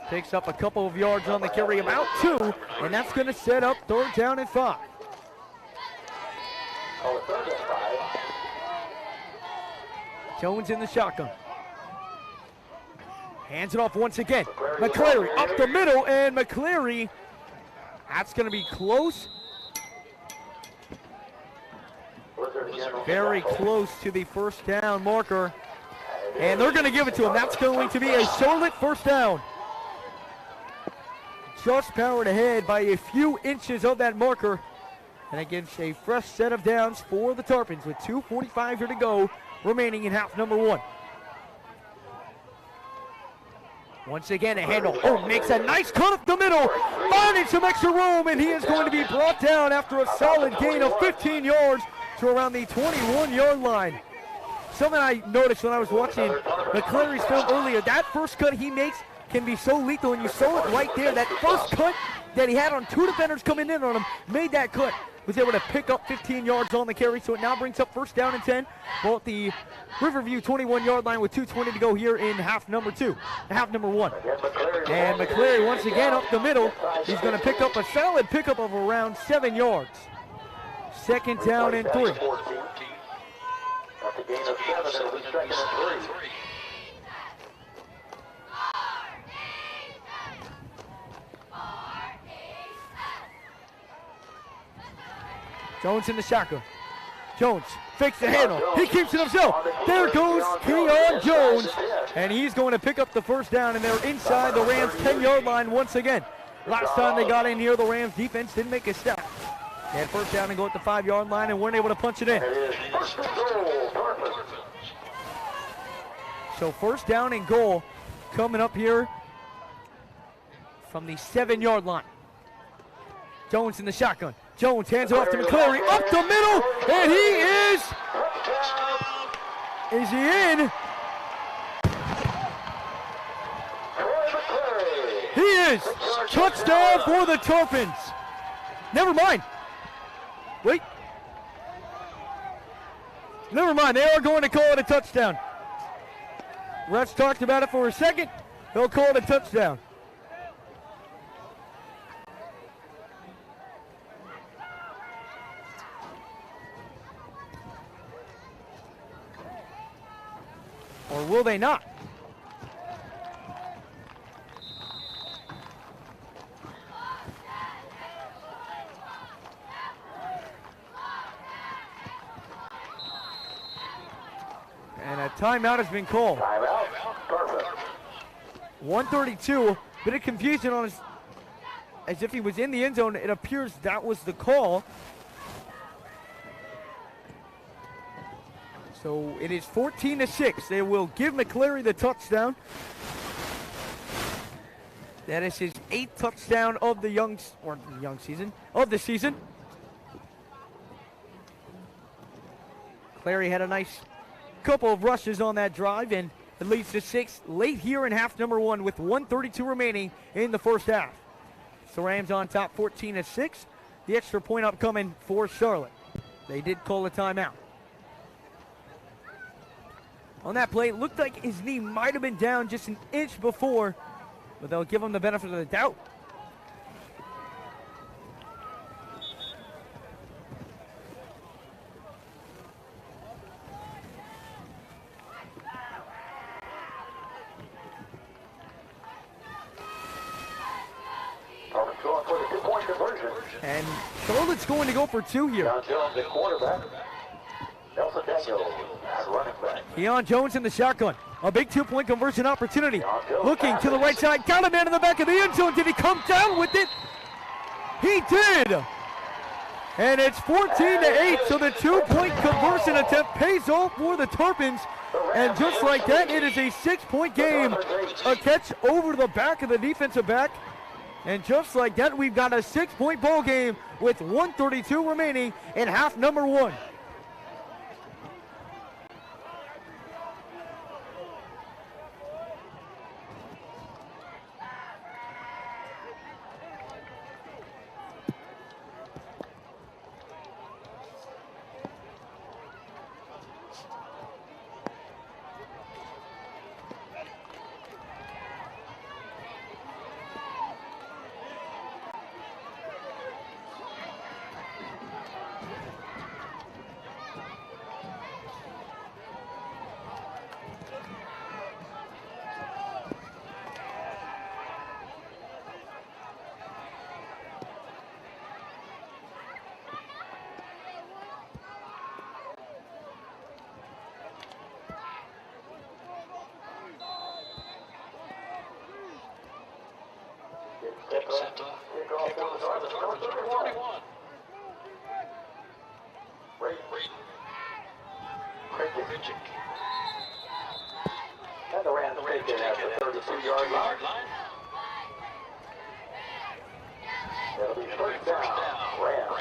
Picks up a couple of yards on the carry, about 2, and that's going to set up third down and 5. Jones in the shotgun. Hands it off once again. McCleary up the middle, and McCleary, that's going to be close. Very close to the first down marker. And they're going to give it to him. That's going to be a Charlotte first down. Just powered ahead by a few inches of that marker. And it gives a fresh set of downs for the Tarpons with 2:45 here to go, remaining in half number 1. Once again, a handle. Oh, makes a nice cut up the middle, finding some extra room, and he is going to be brought down after a solid gain of 15 yards to around the 21-yard line. Something I noticed when I was watching McCleary's film earlier, that first cut he makes can be so lethal, and you saw it right there. That first cut that he had on 2 defenders coming in on him, made that cut, was able to pick up 15 yards on the carry, so it now brings up first down and 10. Ball at the Riverview 21-yard line with 2:20 to go here in half number 1. And McCleary once again up the middle. He's going to pick up a solid pickup of around 7 yards. Second down and 3. That's a gain of 7, it'll be second and 3. Jones in the shotgun. Jones fakes the handle. He keeps it himself. There goes Keon Jones. And he's going to pick up the first down, and they're inside the Rams 10-yard line once again. Last time they got in here, the Rams defense didn't make a step. They had first down and go at the 5-yard line and weren't able to punch it in. So first down and goal coming up here from the 7-yard line. Jones in the shotgun. Jones hands it off to McClary up the middle, and he is. Is he in? He is. Touchdown for the Tarpons. Never mind. Wait. Never mind. They are going to call it a touchdown. Refs talked about it for a second. They'll call it a touchdown. Or will they not? And a timeout has been called. Timeout. Tarpons. 132. Bit of confusion on his, as if he was in the end zone. It appears that was the call. So it is 14-6. They will give McClary the touchdown. That is his 8th touchdown of the of the season. McClary had a nice couple of rushes on that drive, and it leads to 6 late here in half number 1 with 1:32 remaining in the first half. So Rams on top 14-6. The extra point upcoming for Charlotte. They did call a timeout. On that play, it looked like his knee might have been down just an inch before, but they'll give him the benefit of the doubt. Tarpons going for the 2-point conversion. And Charlotte's going to go for 2 here. John Jones, the quarterback. Nelson Daniels, running back. Keon Jones in the shotgun. A big 2-point conversion opportunity. Looking to the right side. Got a man in the back of the end zone. Did he come down with it? He did. And it's 14-8. So the 2-point conversion attempt pays off for the Tarpons. And just like that, it is a 6-point game. A catch over the back of the defensive back. And just like that, we've got a 6-point ball game with 1:32 remaining in half number 1. Kickoff for the Tarpons, number 41. And the Rams take it at the 32-yard line. That'll be first down. Rams.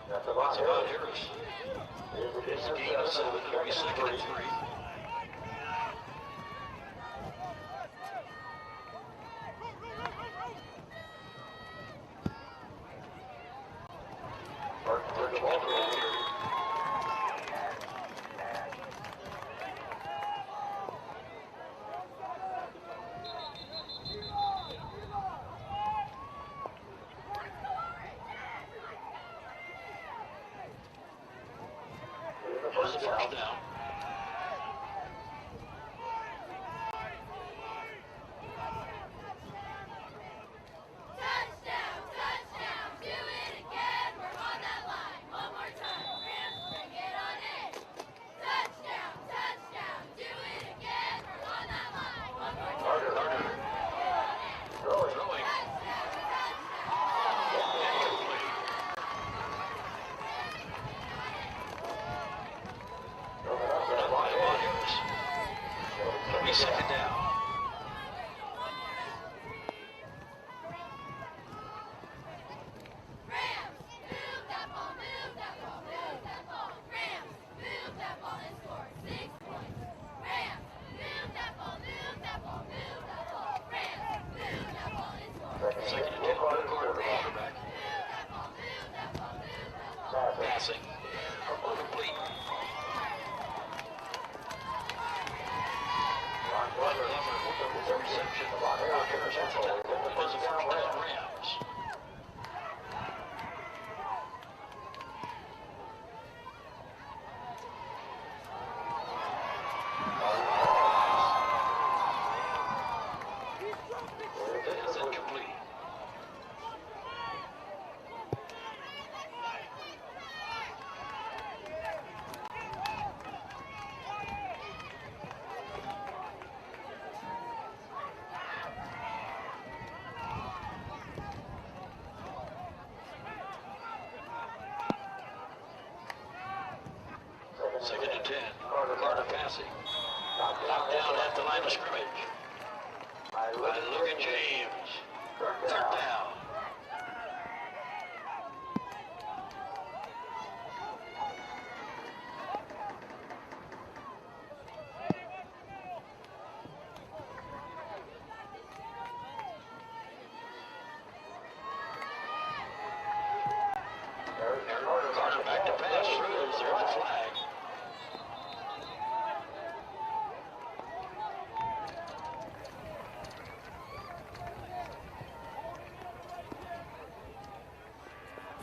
That's That's about about it. Harris. It's a game of 7, 32nd and 3. Here's the first down. Touchdown, touchdown, do it again. We're on that line. One more time. Rams, bring it on in. Touchdown, touchdown, do it again. We're on that line. One more time. Carter. Throwing. Touchdown, touchdown. Incomplete. By Harris. It'll be 2nd down. Rams, move that ball, move that ball, move that ball. Rams, move that ball and score 6 points. Rams, move that ball, move that ball, move that ball. Rams, move that ball and score 6 2nd and 10. points. Gorda, quarterback. Move that ball, move that ball, move that ball. Passing. Complete. The reception. Harris has the tackle. It is a first down Rams. That is incomplete. Second and 10. Gorda passing. Knocked down at the line of scrimmage. By Logan James. 3rd down. Carter back to pass. There's the flag.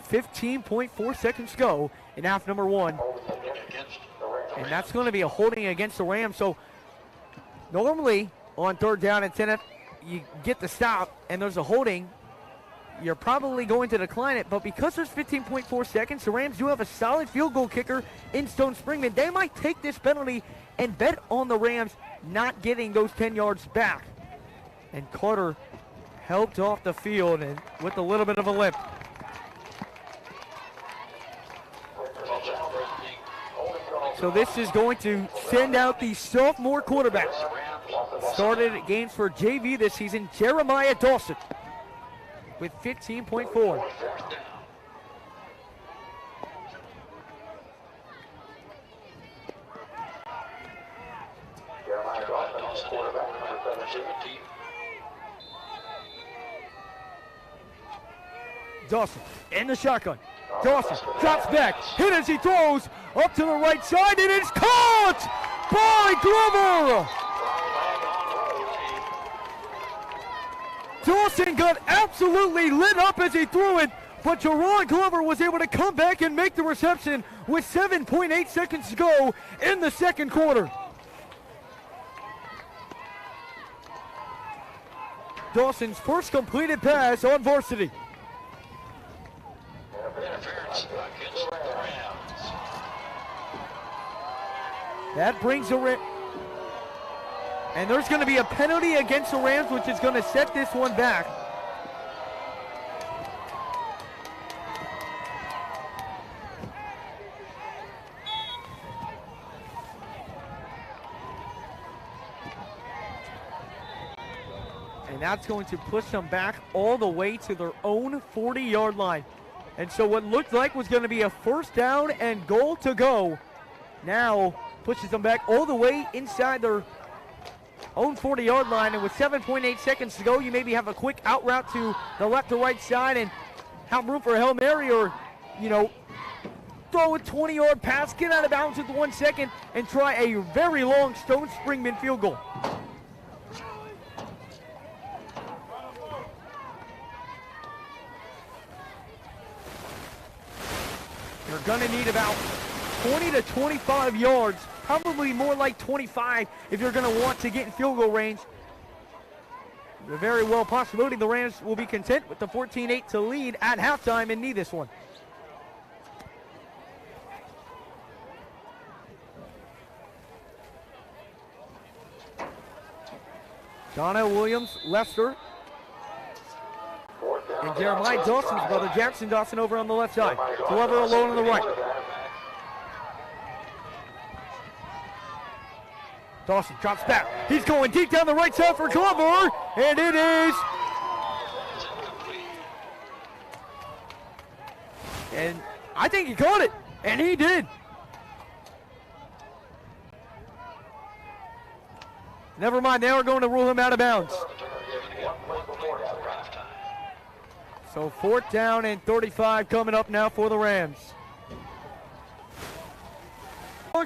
.4 seconds to go in half number 1. Against the And that's going to be a holding against the Rams. So normally on 3rd down and 10, if you get the stop and there's a holding, you're probably going to decline it. But because there's 15.4 seconds, the Rams do have a solid field goal kicker in Stone Springman. They might take this penalty and bet on the Rams not getting those 10 yards back. And Carter helped off the field and with a little bit of a limp. So this is going to send out the sophomore quarterback. Started games for JV this season, Jeremiah Dawson, with 15.4. Jeremiah Dawson, quarterback, number 17. Dawson in the shotgun. Dawson drops back, hit as he throws up to the right side, and it's caught by Glover. Dawson got absolutely lit up as he threw it, but Jerron Glover was able to come back and make the reception with 7.8 seconds to go in the 2nd quarter. Dawson's first completed pass on varsity. Interference against the Rams. That brings the Rams. And there's going to be a penalty against the Rams, which is going to set this one back. And that's going to push them back all the way to their own 40-yard line. And so what looked like was going to be a first down and goal to go now pushes them back all the way inside their own 40-yard line. And with 7.8 seconds to go, you maybe have a quick out route to the left or right side and have room for a Hail Mary, or, you know, throw a 20-yard pass, get out of bounds with 1 second, and try a very long Stone Springman field goal. You're going to need about 20 to 25 yards, probably more like 25 if you're going to want to get in field goal range. A very well possibility the Rams will be content with the 14-8 to lead at halftime and need this one. Donna Williams, Lester, and Jeremiah Dawson's brother, Jackson Dawson, over on the left side. Glover alone on the right. Dawson drops back. He's going deep down the right side for Glover, and it is. And I think he caught it, and he did. Never mind, they are going to rule him out of bounds. So 4th down and 35 coming up now for the Rams.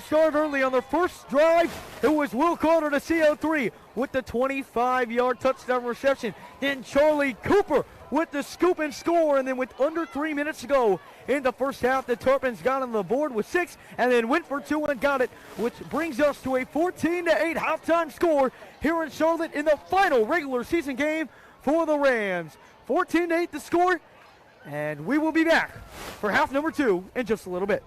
Start early on their first drive. It was Will Carter to CO3 with the 25-yard touchdown reception. Then Charlie Cooper with the scoop and score. And then with under 3 minutes to go in the first half, the Tarpons got on the board with 6 and then went for 2 and got it, which brings us to a 14-8 halftime score here in Charlotte in the final regular season game for the Rams. 14-8 the score, and we will be back for half number 2 in just a little bit.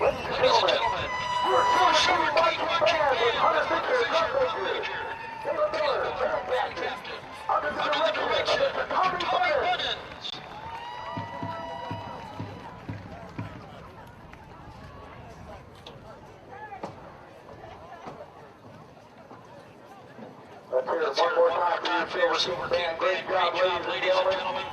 Ladies and gentlemen, your first marching band with Hunter Fisher, Drum Major, Taylor Miller, Band Captain, under the direction of Mr. Tommy Bunnins. Let's hear it one more time for your favorite band. Great job, ladies and gentlemen.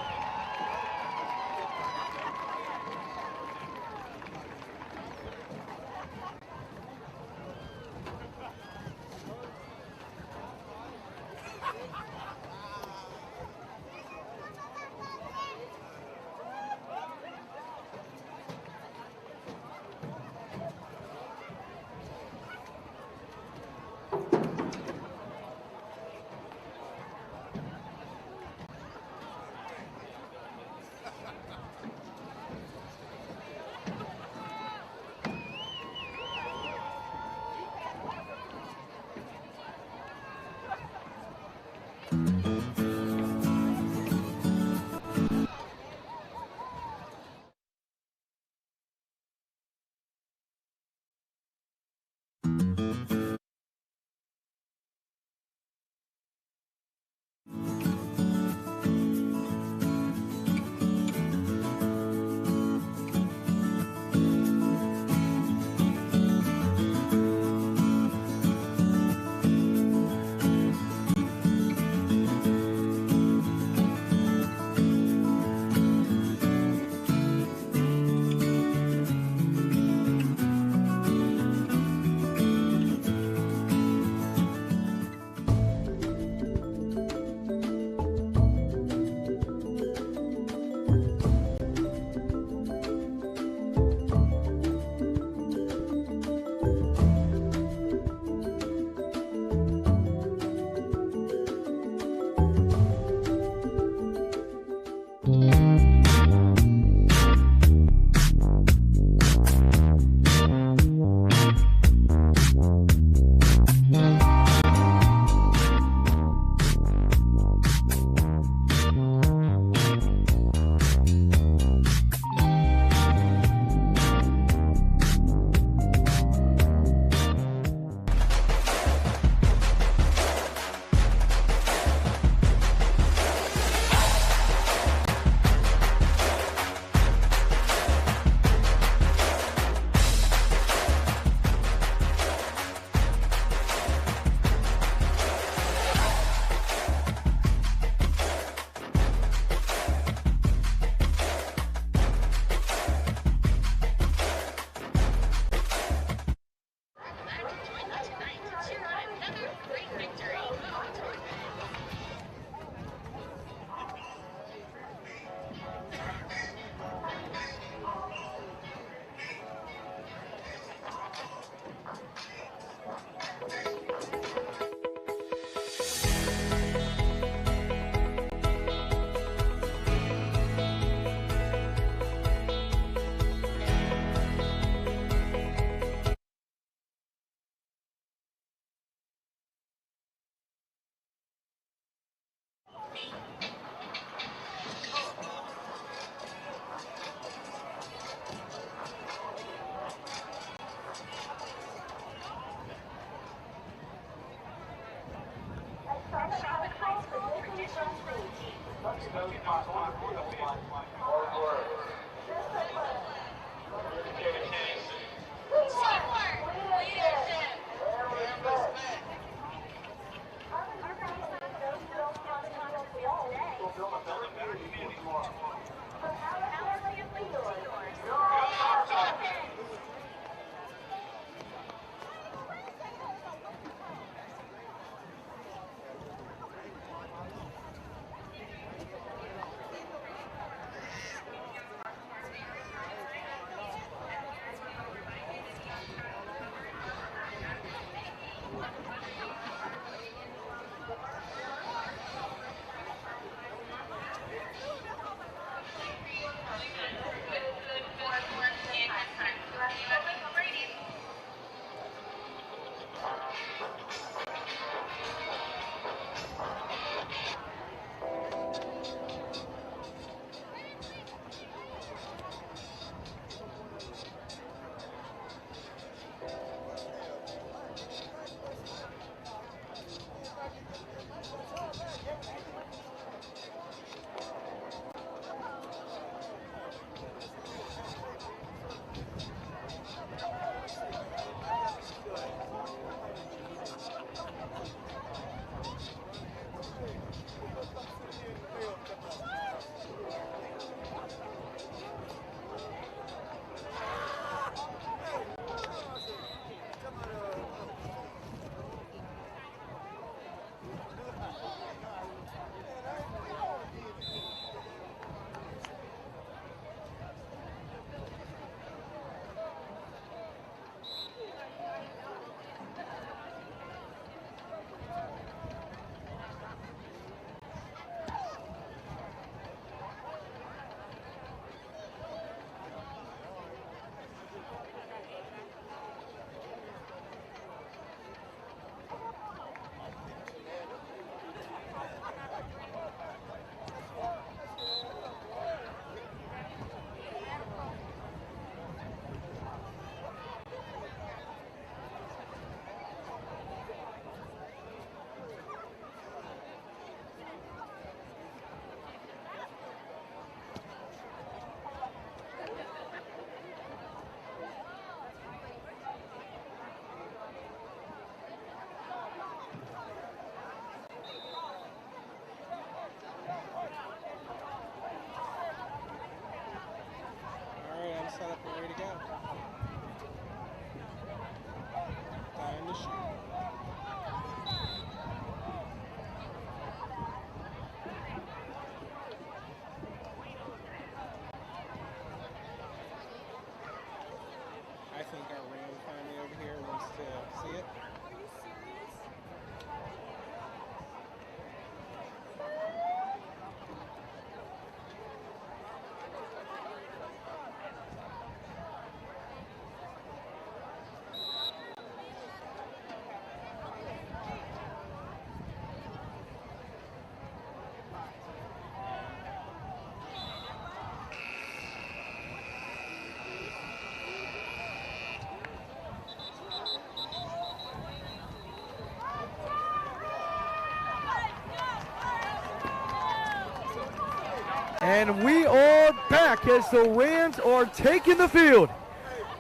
And we are back as the Rams are taking the field.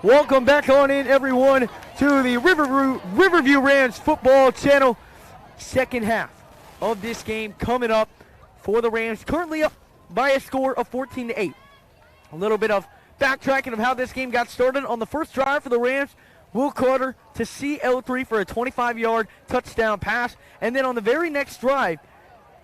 Welcome back on in, everyone, to the Riverview Rams football channel. Second half of this game coming up for the Rams, currently up by a score of 14-8. A little bit of backtracking of how this game got started. On the first drive for the Rams, Will Carter to CL3 for a 25-yard touchdown pass. And then on the very next drive,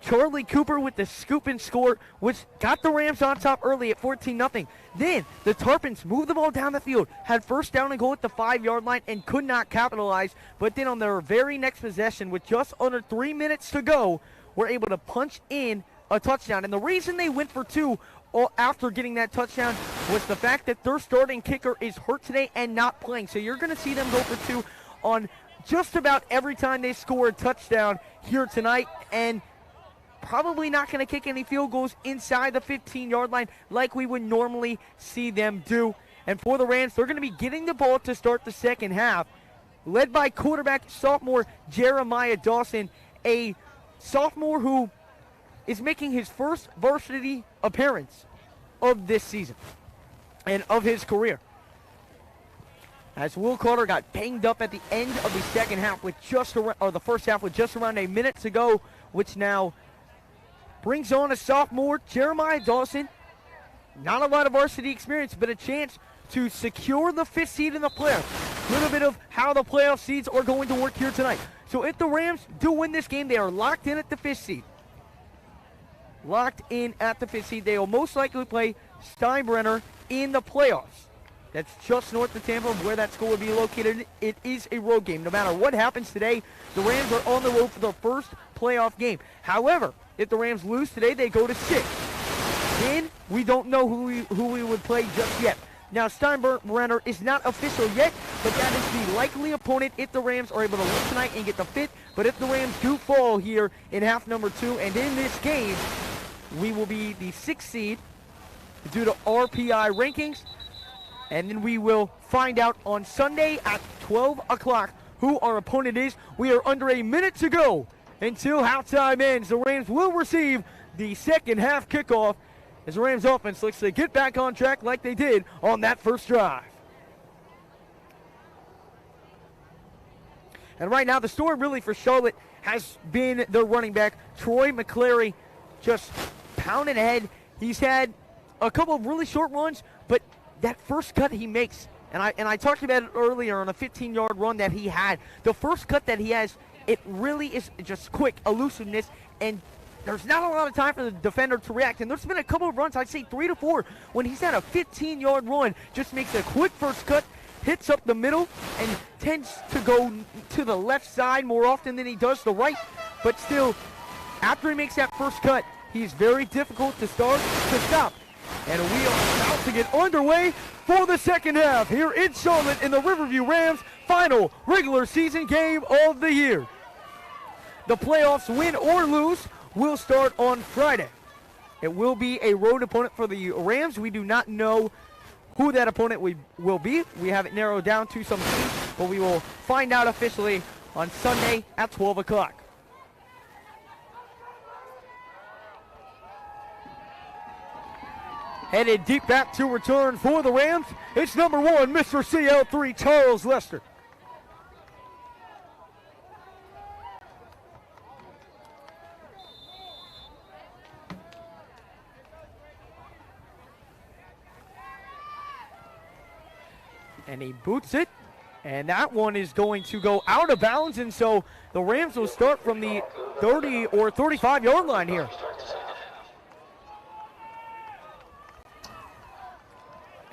Charlie Cooper with the scoop and score, which got the Rams on top early at 14-0. Then the Tarpons moved the ball down the field, had first down and goal at the 5-yard line and could not capitalize. But then on their very next possession, with just under 3 minutes to go, were able to punch in a touchdown. And the reason they went for two after getting that touchdown was the fact that their starting kicker is hurt today and not playing. So you're going to see them go for two on just about every time they score a touchdown here tonight. And probably not going to kick any field goals inside the 15-yard line like we would normally see them do. And for the Rams, they're going to be getting the ball to start the second half, led by quarterback sophomore Jeremiah Dawson, a sophomore who is making his first varsity appearance of this season and of his career. As Will Carter got banged up at the end of the second half with the first half with just around a minute to go, which now brings on a sophomore, Jeremiah Dawson. Not a lot of varsity experience, but a chance to secure the 5th seed in the playoffs. A little bit of how the playoff seeds are going to work here tonight. So if the Rams do win this game, they are locked in at the 5th seed. Locked in at the 5th seed. They will most likely play Steinbrenner in the playoffs. That's just north of Tampa, where that school will be located. It is a road game. No matter what happens today, the Rams are on the road for their first playoff game. However, if the Rams lose today, they go to 6. Then we don't know who we would play just yet. Now, Steinbrenner is not official yet, but that is the likely opponent if the Rams are able to win tonight and get the 5th. But if the Rams do fall here in half number 2, and in this game, we will be the 6th seed due to RPI rankings. And then we will find out on Sunday at 12 o'clock who our opponent is. We are under a minute to go until halftime ends. The Rams will receive the second half kickoff as the Rams offense looks to get back on track like they did on that first drive. And right now the story really for Charlotte has been their running back, Troy McClary, just pounding ahead. He's had a couple of really short runs, but that first cut he makes, and I talked about it earlier on a 15-yard run that he had. The first cut that he has, it really is just quick elusiveness, and there's not a lot of time for the defender to react. And there's been a couple of runs, I'd say 3 to 4, when he's had a 15-yard run, just makes a quick first cut, hits up the middle, and tends to go to the left side more often than he does the right. But still, after he makes that first cut, he's very difficult to stop. And we are about to get underway for the second half here in Charlotte in the Riverview Rams' final regular season game of the year. The playoffs, win or lose, will start on Friday. It will be a road opponent for the Rams. We do not know who that opponent will be. We have it narrowed down to some teams, but we will find out officially on Sunday at 12 o'clock. Headed deep back to return for the Rams, it's number 1, Mr. CL3, Charles Lester. And he boots it, and that one is going to go out of bounds, and so the Rams will start from the 30 or 35-yard line here.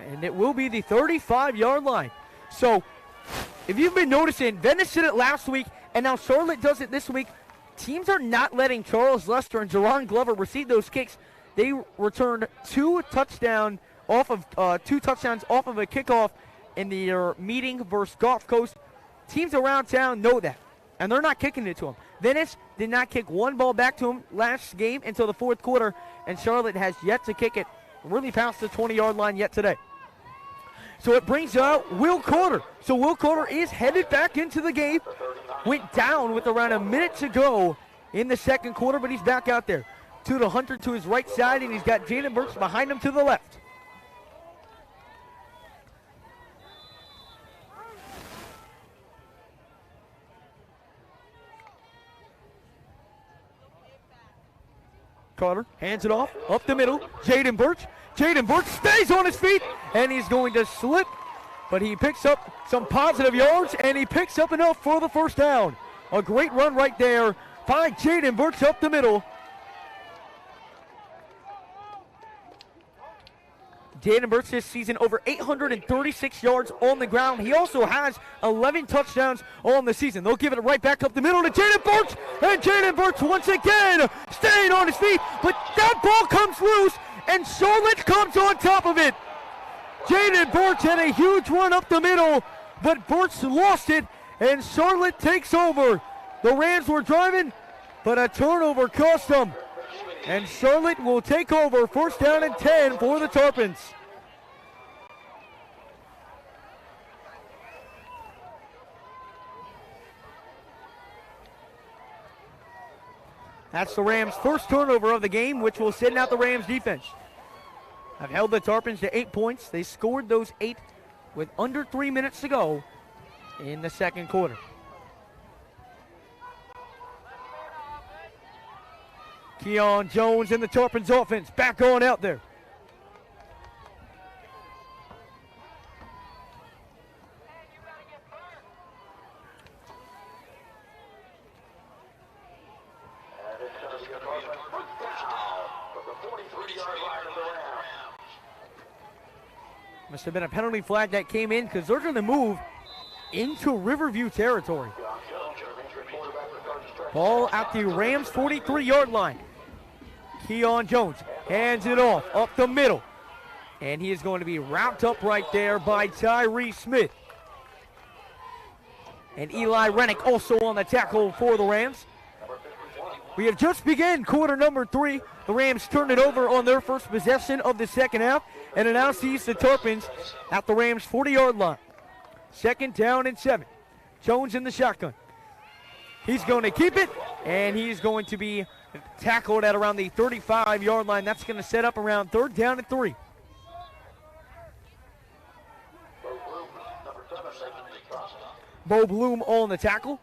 And it will be the 35-yard line. So, if you've been noticing, Venice did it last week, and now Charlotte does it this week. Teams are not letting Charles Lester and Jerron Glover receive those kicks. They returned two touchdowns off of a kickoff in the meeting versus Gulf Coast. Teams around town know that, and they're not kicking it to them. Venice did not kick one ball back to him last game until the fourth quarter, and Charlotte has yet to kick it really past the 20-yard line yet today. So it brings out Will Carter. So Will Carter is headed back into the game. Went down with around a minute to go in the second quarter, but he's back out there. to the Hunter to his right side, and he's got Jaden Burks behind him to the left. Carter hands it off, up the middle, Jaden Burks. Jaden Burks stays on his feet, and he's going to slip, but he picks up some positive yards, and he picks up enough for the first down. A great run right there by Jaden Burks up the middle. Jaden Burks this season over 836 yards on the ground. He also has 11 touchdowns on the season. They'll give it right back up the middle to Jaden Burks, and Jaden Burks once again staying on his feet, but that ball comes loose, and Charlotte comes on top of it. Jaden Burks had a huge run up the middle, but Burks lost it, and Charlotte takes over. The Rams were driving, but a turnover cost them. And Charlotte will take over, first down and 10 for the Tarpons. That's the Rams' first turnover of the game, which will send out the Rams defense. Have held the Tarpons to 8 points. They scored those 8 with under 3 minutes to go in the second quarter. Keon Jones in the Tarpons offense, back on out there. Must have been a penalty flag that came in because they're going to move into Riverview territory. Ball at the Rams 43-yard line. Keon Jones hands it off up the middle. And he is going to be wrapped up right there by Tyree Smith. And Eli Rennick also on the tackle for the Rams. We have just begun quarter number 3. The Rams turned it over on their first possession of the second half. And it now sees the Tarpons at the Rams 40-yard line. Second down and 7. Jones in the shotgun. He's going to keep it, and he's going to be tackled at around the 35-yard line. That's going to set up around third down and 3. Bo Bloom on the tackle.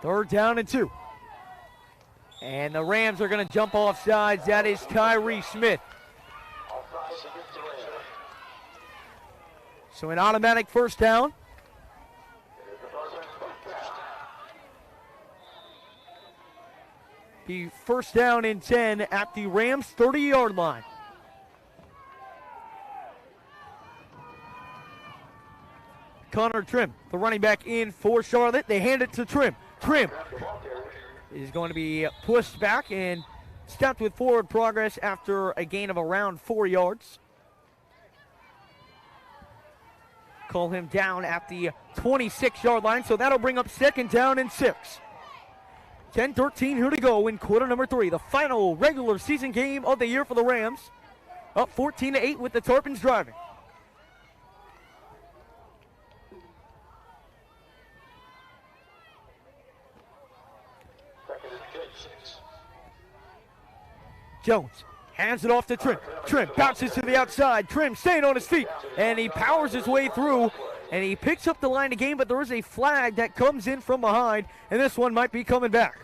Third down and 2. And the Rams are going to jump off sides. That is Tyree Smith. So an automatic first down. Be first down and 10 at the Rams 30-yard line. Connor Trim, the running back in for Charlotte. They hand it to Trim. Trim is going to be pushed back and stopped with forward progress after a gain of around 4 yards. Call him down at the 26-yard line, so that'll bring up second down and 6. 10-13 here to go in quarter number 3, the final regular season game of the year for the Rams. Up 14-8 with the Tarpons driving. Jones hands it off to Trim. Trim bounces to the outside. Trim staying on his feet, and he powers his way through, and he picks up the line of game, but there is a flag that comes in from behind, and this one might be coming back.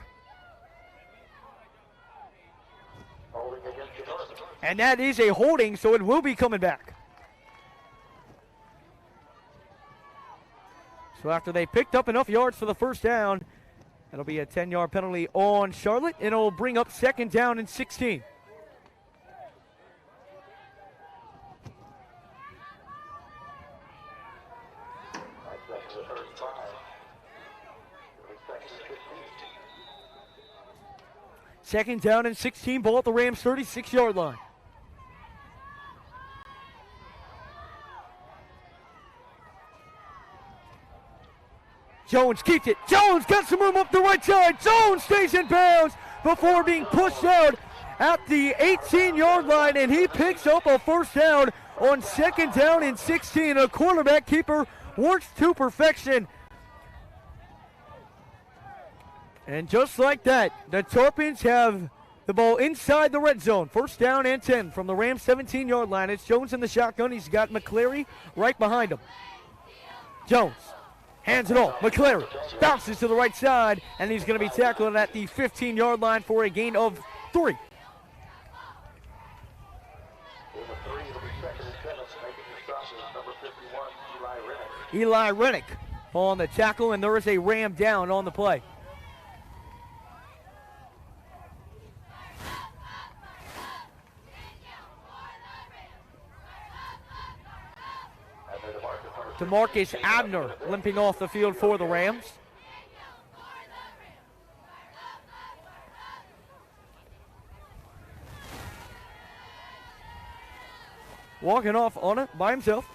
And that is a holding, so it will be coming back. So after they picked up enough yards for the first down, it'll be a 10-yard penalty on Charlotte, and it'll bring up second down and 16. Second down and 16, ball at the Rams 36-yard line. Jones keeps it. Jones got some room up the right side. Jones stays in bounds before being pushed out at the 18-yard line, and he picks up a first down on second down and 16. A quarterback keeper works to perfection And just like that, the Tarpons have the ball inside the red zone. First down and 10 from the Rams 17-yard line. It's Jones in the shotgun. He's got McCleary right behind him. Jones hands it off. McCleary bounces to the right side, and he's going to be tackled at the 15-yard line for a gain of 3. Eli Rennick on the tackle, and there is a Ram down on the play. DeMarcus Abner limping off the field for the Rams. Walking off on it by himself.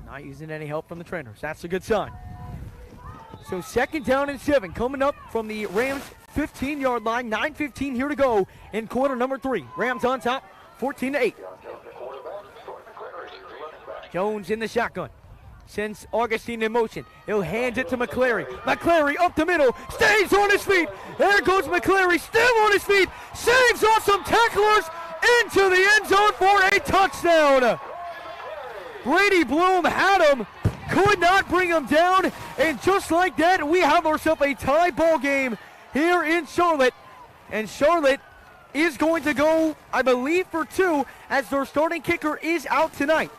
Not using any help from the trainers. That's a good sign. So second down and 7 coming up from the Rams 15-yard line. 9:15 here to go in quarter number 3. Rams on top, 14-8. Jones in the shotgun. Sends Augustine in motion. He'll hand it to McCleary. McCleary up the middle. Stays on his feet. There goes McCleary. Still on his feet. Saves off some tacklers into the end zone for a touchdown. Brady Bloom had him. Could not bring him down. And just like that, we have ourselves a tie ball game here in Charlotte. And Charlotte is going to go, I believe, for 2 as their starting kicker is out tonight.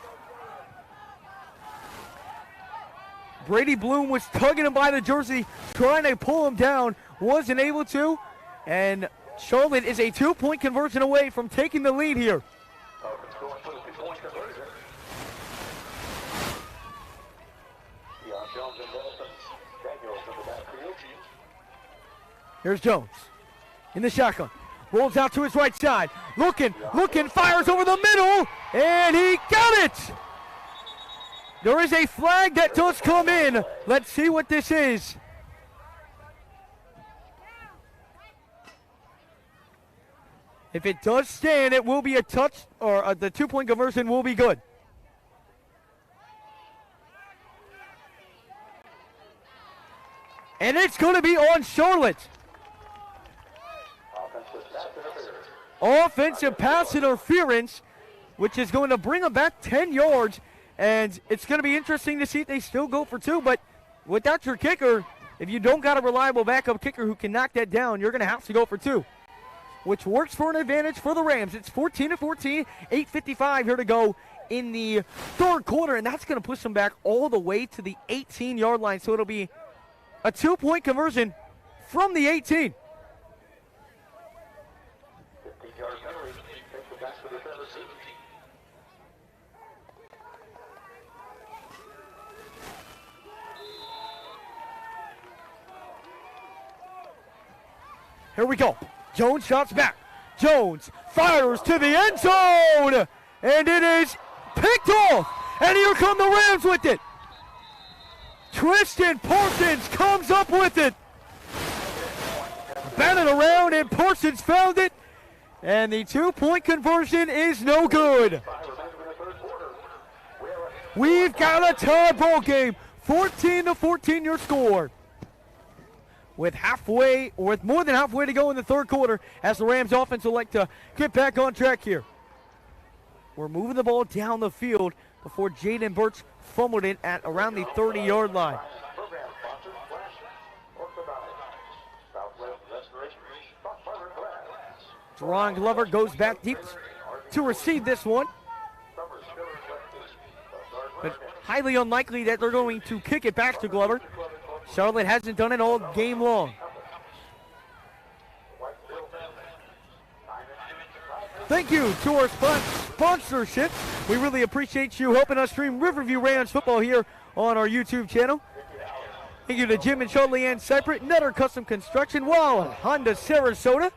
Brady Bloom was tugging him by the jersey, trying to pull him down, wasn't able to, and Charlotte is a 2-point conversion away from taking the lead here. Here's Jones in the shotgun, rolls out to his right side, looking, fires over the middle, and he got it! There is a flag that does come in. Let's see what this is. If it does stand, it will be a touch, or the 2-point conversion will be good. And it's going to be on Charlotte. Offensive pass interference, which is going to bring them back 10 yards. And it's going to be interesting to see if they still go for 2. But without your kicker, if you don't got a reliable backup kicker who can knock that down, you're going to have to go for 2, which works for an advantage for the Rams. It's 14-14, 8:55 here to go in the third quarter, and that's going to push them back all the way to the 18-yard line. So it'll be a 2-point conversion from the 18. Here we go. Jones shots back. Jones fires to the end zone. And it is picked off. And here come the Rams with it. Tristan Parsons comes up with it. Batted around and Parsons found it. And the 2-point conversion is no good. We've got a tie ball game. 14-14 your score. With more than halfway to go in the third quarter as the Rams offense will like to get back on track here. We're moving the ball down the field before Jaden Burch fumbled it at around the 30-yard line. Deron Glover goes back deep to receive this one. But highly unlikely that they're going to kick it back to Glover. Charlotte hasn't done it all game long. Thank you to our sponsorship. We really appreciate you helping us stream Riverview Rams football here on our YouTube channel. Thank you to Jim and Charlie Ann Cypress, Nutter Custom Construction, Wow, Honda Sarasota.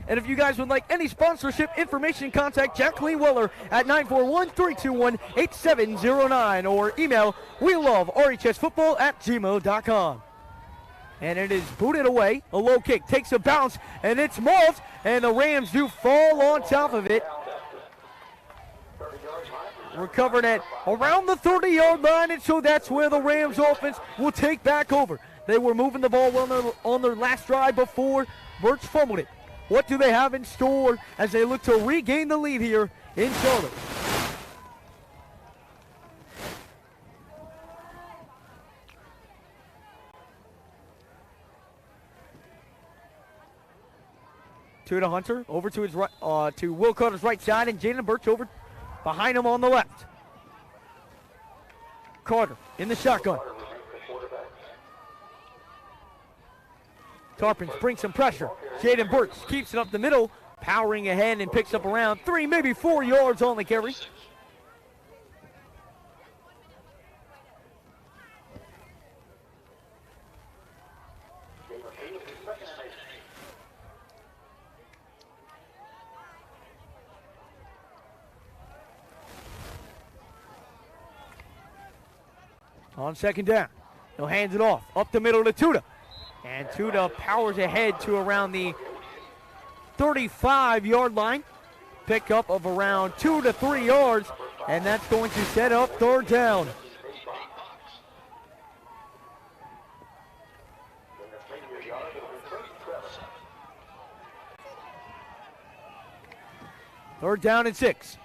And if you guys would like any sponsorship information, contact Jacqueline Weller at 941-321-8709 or email weloverhsfootball@gmail.com. And it is booted away. A low kick takes a bounce, and it's mauled, and the Rams do fall on top of it. recovered at around the 30-yard line, and so that's where the Rams offense will take back over. They were moving the ball well on their last drive before Birch fumbled it. What do they have in store as they look to regain the lead here in Charlotte? To Hunter, over to his right, to Will Carter's right side, and Jaden Birch over behind him on the left. Carter in the shotgun. Tarpons bring some pressure. Jaden Birch keeps it up the middle, powering ahead and picks up around 3, maybe 4 yards on the carry. On second down, he'll hand it off up the middle to Tuda. And Tuda powers ahead to around the 35-yard line. Pickup of around 2 to 3 yards, and that's going to set up third down. Third down and 6.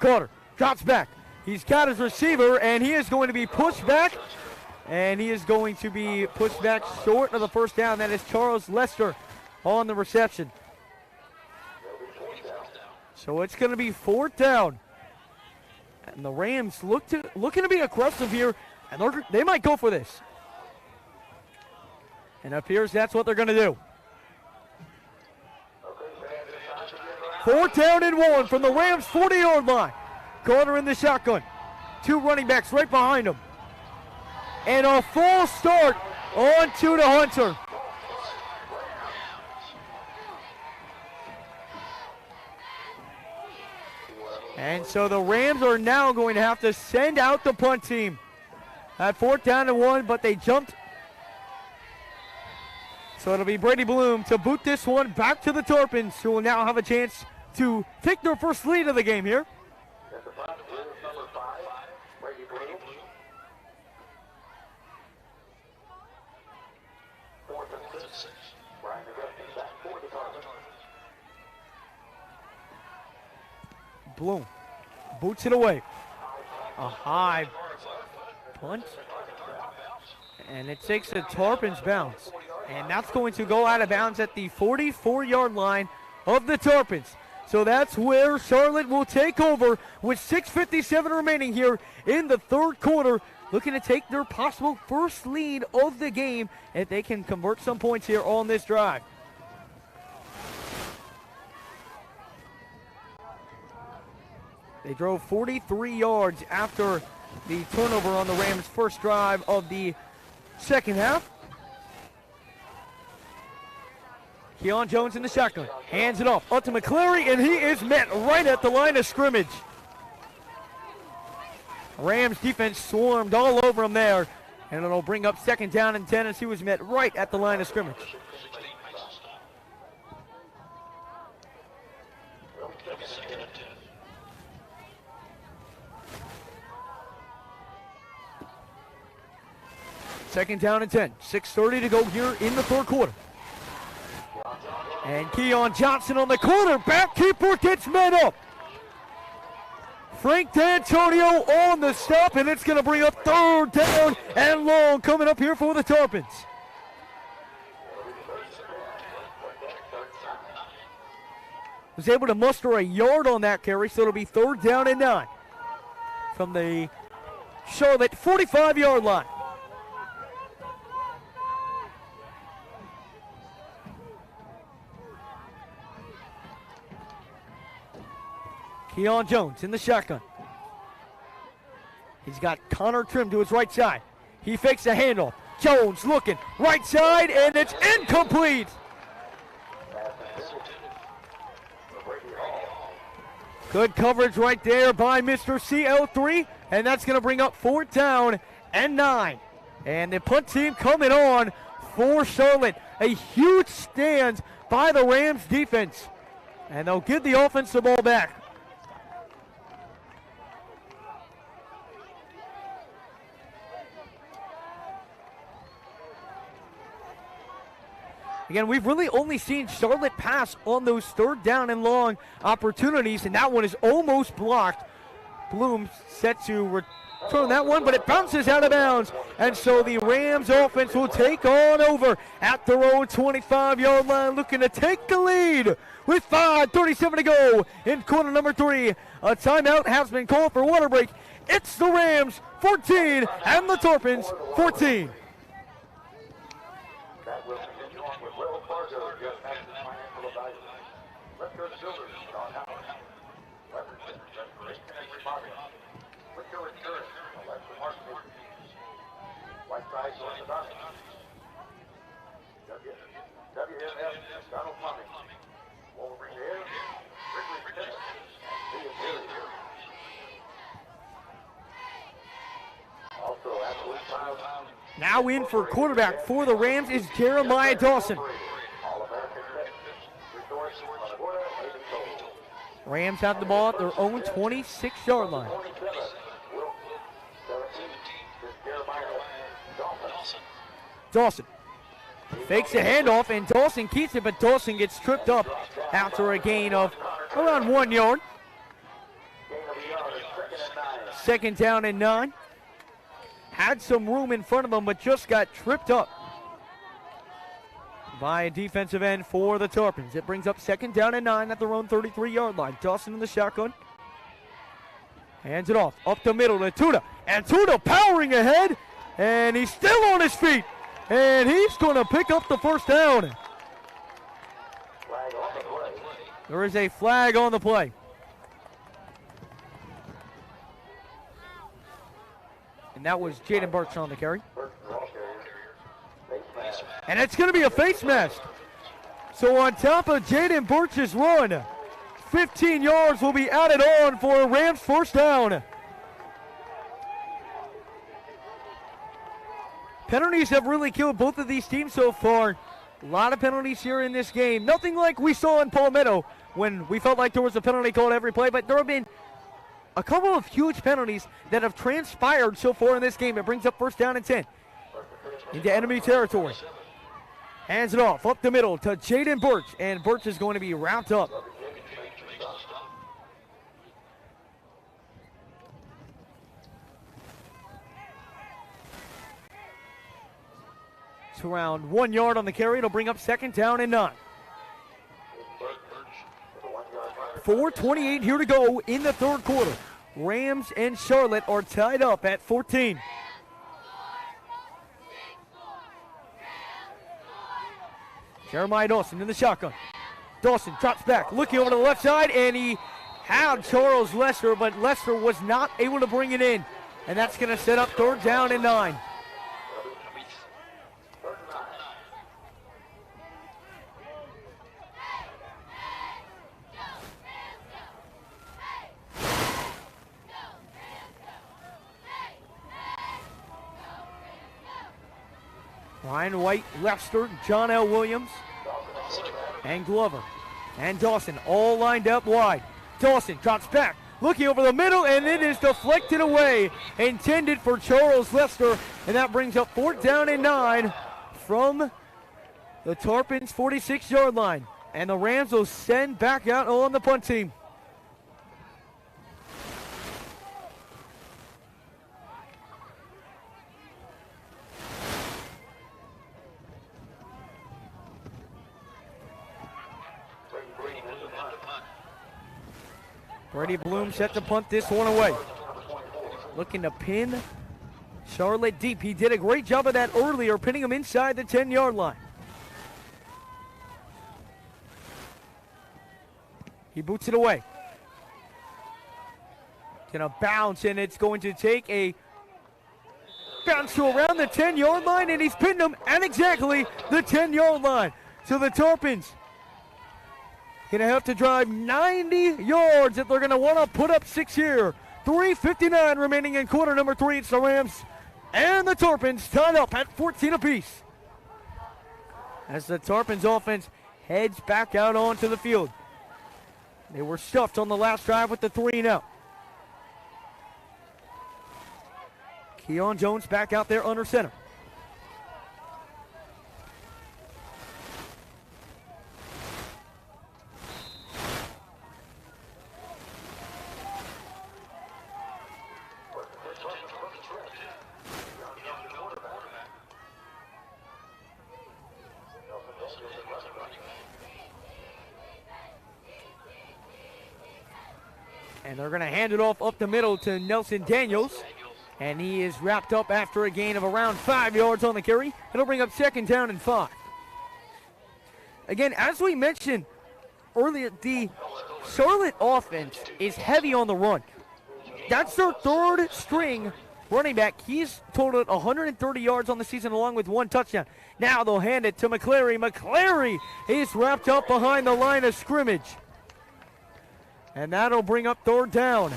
Carter drops back. He's got his receiver, and he is going to be pushed back. And he is going to be pushed back short of the first down. That is Charles Lester on the reception. So it's going to be fourth down. And the Rams looking to be aggressive here, and they might go for this. And it appears that's what they're going to do. Fourth down and 1 from the Rams' 40-yard line. Gorda in the shotgun. 2 running backs right behind him. And a full start on to the Hunter. And so the Rams are now going to have to send out the punt team. At fourth down and 1, but they jumped. So it'll be Brady Bloom to boot this one back to the Tarpons, who will now have a chance to take their first lead of the game here. Bloom boots it away. A high punt. And it takes a Tarpons bounce. And that's going to go out of bounds at the 44-yard line of the Tarpons. So that's where Charlotte will take over with 6:57 remaining here in the third quarter. Looking to take their possible first lead of the game if they can convert some points here on this drive. They drove 43 yards after the turnover on the Rams' first drive of the second half. Keon Jones in the shotgun, hands it off up to McCleary, and he is met right at the line of scrimmage. Rams defense swarmed all over him there, and it'll bring up second down and 10 as he was met right at the line of scrimmage. Second down and 10. 6:30 to go here in the third quarter. And Keon Johnson on the corner. Back keeper gets met up. Frank D'Antonio on the stop, and it's going to bring up third down and long coming up here for the Tarpons. Was able to muster a yard on that carry, so it'll be third down and 9 from the Charlotte 45-yard line. Keon Jones in the shotgun. He's got Connor Trim to his right side. He fakes a handoff. Jones looking right side, and it's incomplete. Good coverage right there by Mr. CL3, and that's going to bring up fourth down and 9. And the punt team coming on for Charlotte. A huge stand by the Rams defense, and they'll give the offense the ball back. Again, we've really only seen Charlotte pass on those third down and long opportunities, and that one is almost blocked. Bloom set to return that one, but it bounces out of bounds. And so the Rams offense will take on over at their own 25-yard line, looking to take the lead with 5:37 to go in quarter number 3. A timeout has been called for water break. It's the Rams 14 and the Tarpons 14. That will continue on with Wells Fargo, just after the financial advisor. Let's go to Silver, Don Howard. Leverage, restoration and remodeling. Winter insurance, Alexa Martin. White Side Orthodontics. WMF, Donald Plumbing. Wolverine Air, Wrigley Tennis, and Interior. Also, Absolute Miles. Now in for quarterback for the Rams is Jeremiah Dawson. All-American Resource on Gorda, Navy Gold. Rams have the ball at their own 26-yard line. 27, Will 17 is Jeremiah Dawson. Dawson fakes a handoff, and Dawson keeps it, but Dawson gets tripped up after a gain of around 1 yard. Gain of a yard, is 2nd and 9. 2nd down and 9. Had some room in front of him, but just got tripped up by a defensive end for the Tarpons. It brings up 2nd down and 9 at their own 33-yard line. Dawson in the shotgun. Hands it off, up the middle to Tuda. And Tuda powering ahead, and he's still on his feet. And he's going to pick up the first down. Flag on the play. There is a flag on the play. And that was Jaden Birch on the carry. First and ball carrier. Face mask. And it's going to be a face mask. So on top of Jaden Birch's run, 15 yards will be added on for a Rams first down. Penalties have really killed both of these teams so far. A lot of penalties here in this game. Nothing like we saw in Palmetto when we felt like there was a penalty called every play, but there have been a couple of huge penalties that have transpired so far in this game. It brings up 1st down and 10 into enemy territory. Hands it off up the middle to Jaden Birch, and Birch is going to be wrapped up. It's around 1 yard on the carry. It'll bring up 2nd down and 9. 4:28 here to go in the third quarter. Rams and Charlotte are tied up at 14. Jeremiah Dawson in the shotgun. Dawson drops back, looking over to the left side, and he had Charles Lester, but Lester was not able to bring it in. And that's going to set up 3rd down and 9. Ryan White, Lester, John L. Williams, and Glover, and Dawson all lined up wide. Dawson drops back, looking over the middle, and it is deflected away, intended for Charles Lester, and that brings up 4th down and 9 from the Tarpons 46-yard line. And the Rams will send back out on the punt team. Brady Bloom set to punt this one away. Looking to pin Charlotte deep. He did a great job of that earlier, pinning him inside the 10-yard line. He boots it away. Gonna bounce, and it's going to take a bounce to around the 10-yard line, and he's pinned him at exactly the 10-yard line. So the Tarpons gonna have to drive 90 yards if they're gonna want to put up 6 here. 3:59 remaining in quarter number 3. It's the Rams and the Tarpons tied up at 14 apiece. As the Tarpons offense heads back out onto the field. They were stuffed on the last drive with the 3-and-out. Keon Jones back out there under center. And they're going to hand it off up the middle to Nelson Daniels. And he is wrapped up after a gain of around 5 yards on the carry. It'll bring up 2nd down and 5. Again, as we mentioned earlier, the Charlotte offense is heavy on the run. That's their 3rd string running back. He's totaled 130 yards on the season along with 1 touchdown. Now they'll hand it to McClary. McClary is wrapped up behind the line of scrimmage. And that'll bring up 3rd down.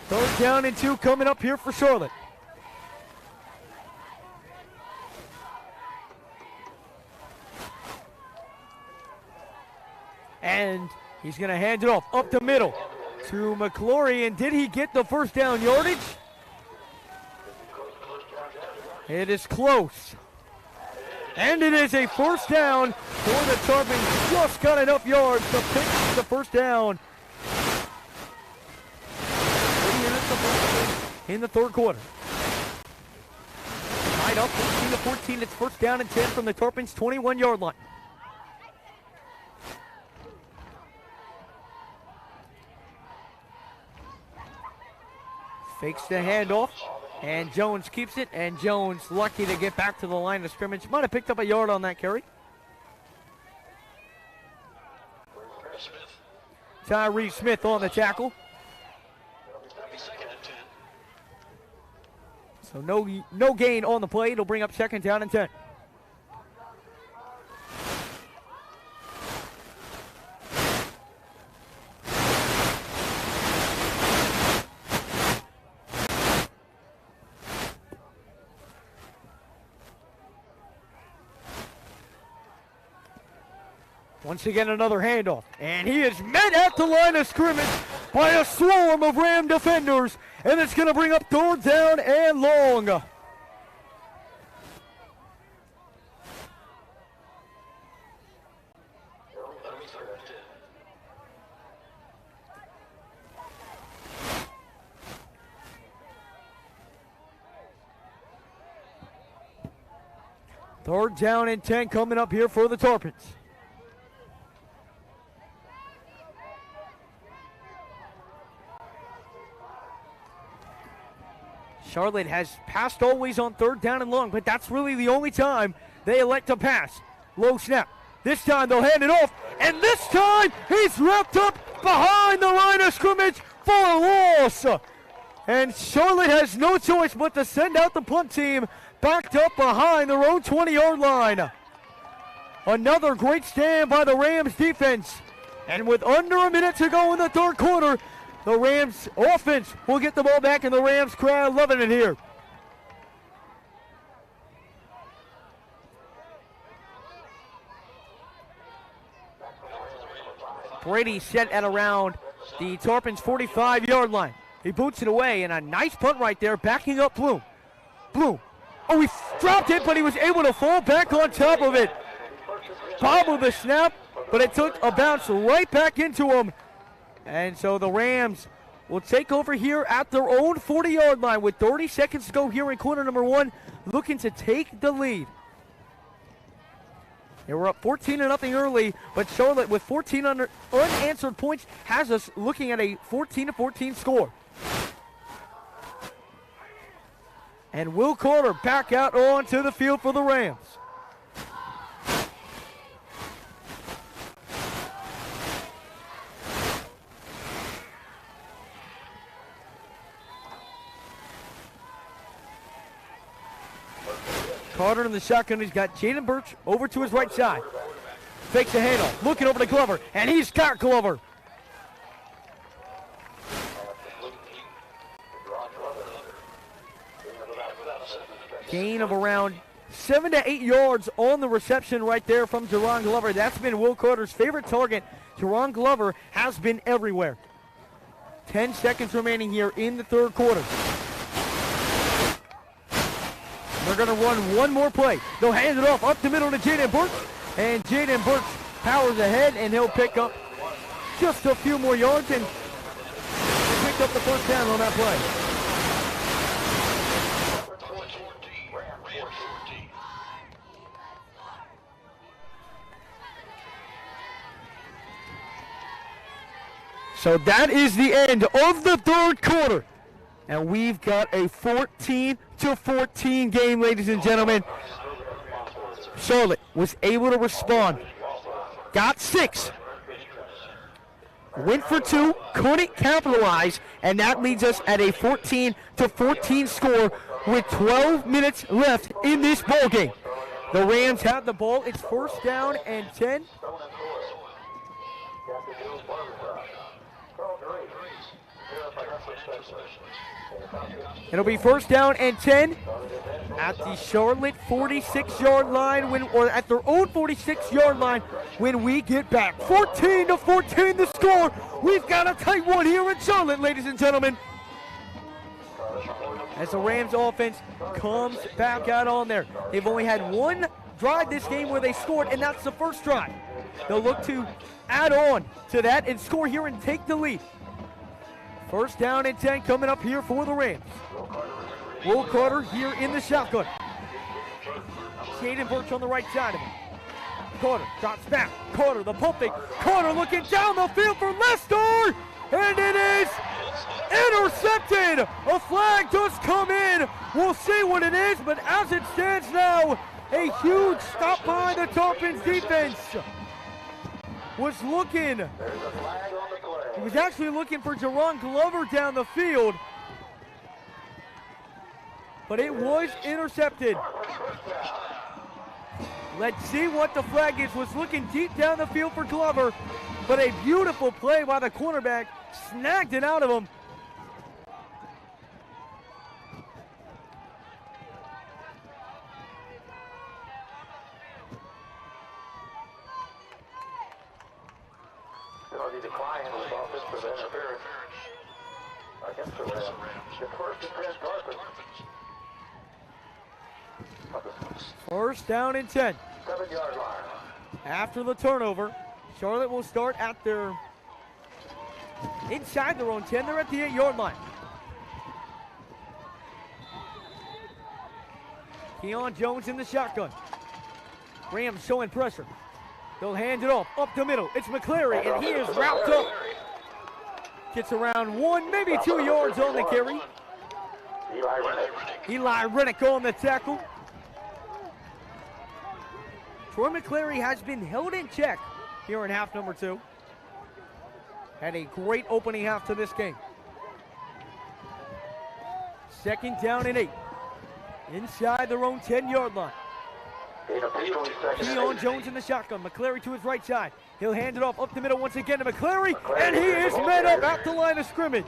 Third down and 2 coming up here for Charlotte. And he's going to hand it off up the middle to McClory. And did he get the 1st down yardage? It is close. And it is a 1st down for the Tarpons. Just got enough yards to pick the 1st down in the 3rd quarter. Tied up 14-14. It's 1st down and 10 from the Tarpons 21-yard line. Fakes the handoff, and Jones keeps it, and Jones lucky to get back to the line of scrimmage. Might have picked up a yard on that carry. Tyree Smith on the tackle. So no gain on the play. It'll bring up 2nd down and 10. Once again, another handoff. And he is met at the line of scrimmage by a swarm of Ram defenders. And it's going to bring up 3rd down and long. Third down and 10 coming up here for the Tarpons. Charlotte has passed always on 3rd down and long, but that's really the only time they elect to pass. Low snap. This time they'll hand it off, and this time he's wrapped up behind the line of scrimmage for a loss. And Charlotte has no choice but to send out the punt team backed up behind their own 20-yard line. Another great stand by the Rams defense. And with under a minute to go in the 3rd quarter, the Rams offense will get the ball back, and the Rams crowd loving it here. Brady set at around the Tarpons 45-yard line. He boots it away, and a nice punt right there, backing up Bloom. Bloom. Oh, he dropped it, but he was able to fall back on top of it. Bobbled the snap, but it took a bounce right back into him. And so the Rams will take over here at their own 40-yard line with 30 seconds to go here in quarter number 1, looking to take the lead. They were up 14-0 early, but Charlotte with 14 unanswered points has us looking at a 14-14 score. And Will Carter back out onto the field for the Rams. Carter in the shotgun. He's got Jaden Birch over to his right side. Fakes the handoff. Looking over to Glover. And he's got Glover. Gain of around 7 to 8 yards on the reception right there from Jerron Glover. That's been Will Carter's favorite target. Jerron Glover has been everywhere. 10 seconds remaining here in the 3rd quarter. They're going to run one more play. They'll hand it off up the middle to Jaden Burks. And Jaden Burks powers ahead, and he'll pick up just a few more yards and picked up the 1st down on that play. So that is the end of the third quarter. And we've got a 14-14 game, ladies and gentlemen. Charlotte was able to respond. Got 6. Went for 2, couldn't capitalize, and that leads us at a 14-14 score with 12 minutes left in this ball game. The Rams have the ball. It's first down and 10. It'll be first down and 10 at the Charlotte 46-yard line, or at their own 46-yard line when we get back. 14-14 the score. We've got a tight one here in Charlotte, ladies and gentlemen. As the Rams offense comes back out on there. They've only had one drive this game where they scored, and that's the first drive. They'll look to add on to that and score here and take the lead. First down and 10 coming up here for the Rams. Will Carter here in the shotgun. Shaden Birch on the right side of him. Carter drops back. Carter, the pump fake. Carter looking down the field for Lester, and it is intercepted. A flag does come in. We'll see what it is, but as it stands now, a huge stop by the Tarpons defense. Was looking. He was actually looking for Jerron Glover down the field, but it was intercepted. Let's see what the flag is. Was looking deep down the field for Glover, but a beautiful play by the cornerback. Snagged it out of him. Penalty decline with offensive interference against the Rams. The first and 10 Tarpons. First down and 10. 7-yard line. After the turnover, Charlotte will start at their inside their own 10. They're at the 8-yard line. Keon Jones in the shotgun. Rams showing pressure. They'll hand it off up the middle. It's McCleary, and he is wrapped up. Gets around 1, maybe 2 yards on the carry. Eli Rennick on the tackle. Troy McCleary has been held in check here in half number 2. Had a great opening half to this game. Second down and 8. Inside their own 10-yard line. Keon Jones in the shotgun. McCleary to his right side. He'll hand it off up the middle once again to McCleary, and he is met up at the line of scrimmage.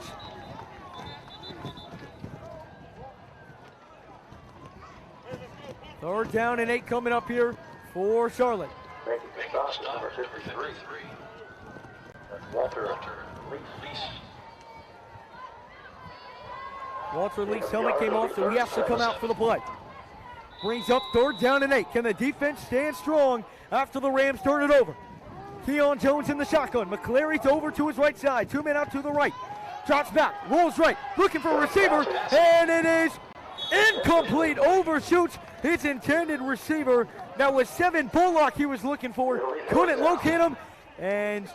Third down and 8 coming up here for Charlotte. Number 53. Walter Lee's helmet came off, so he has to come out for the play. Brings up third down and 8. Can the defense stand strong after the Rams turn it over? Keon Jones in the shotgun. McCleary's over to his right side. 2 men out to the right. Drops back, rolls right, looking for a receiver, and it is incomplete. Overshoots his intended receiver. That was Seven Bullock he was looking for. Couldn't locate him, and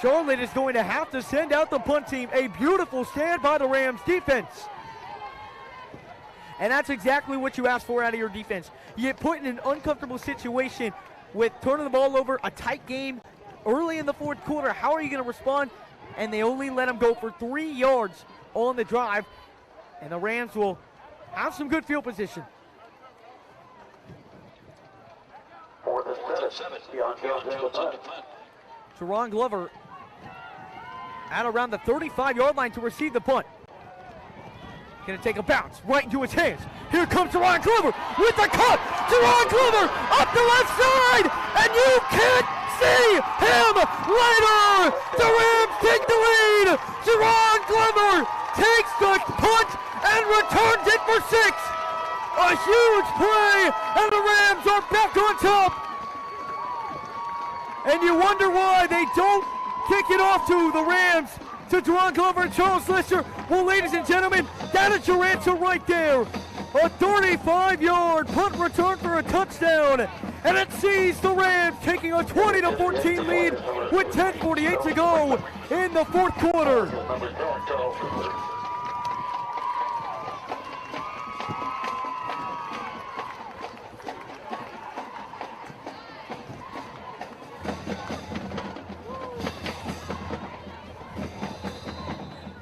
Charlotte is going to have to send out the punt team. A beautiful stand by the Rams defense. And that's exactly what you ask for out of your defense. You get put in an uncomfortable situation with turning the ball over, a tight game early in the fourth quarter. How are you going to respond? And they only let him go for 3 yards on the drive. And the Rams will have some good field position. 4th and 7. Keon Jones in the punt. Jerron Glover at around the 35-yard line to receive the punt. Going to take a bounce right into his hands. Here comes Jerron Glover with the cut. Jerron Glover up the left side, and you can't see him later. The Rams take the lead. Jerron Glover takes the punt and returns it for 6. A huge play, and the Rams are back on top. And you wonder why they don't kick it off to the Rams, to Jerron Glover and Charles Lester. Well, ladies and gentlemen, that is your answer right there. A 35-yard punt return for a touchdown. and it sees the Rams taking a 20-14 lead with 10:48 to go in the fourth quarter. Number 10, Charles.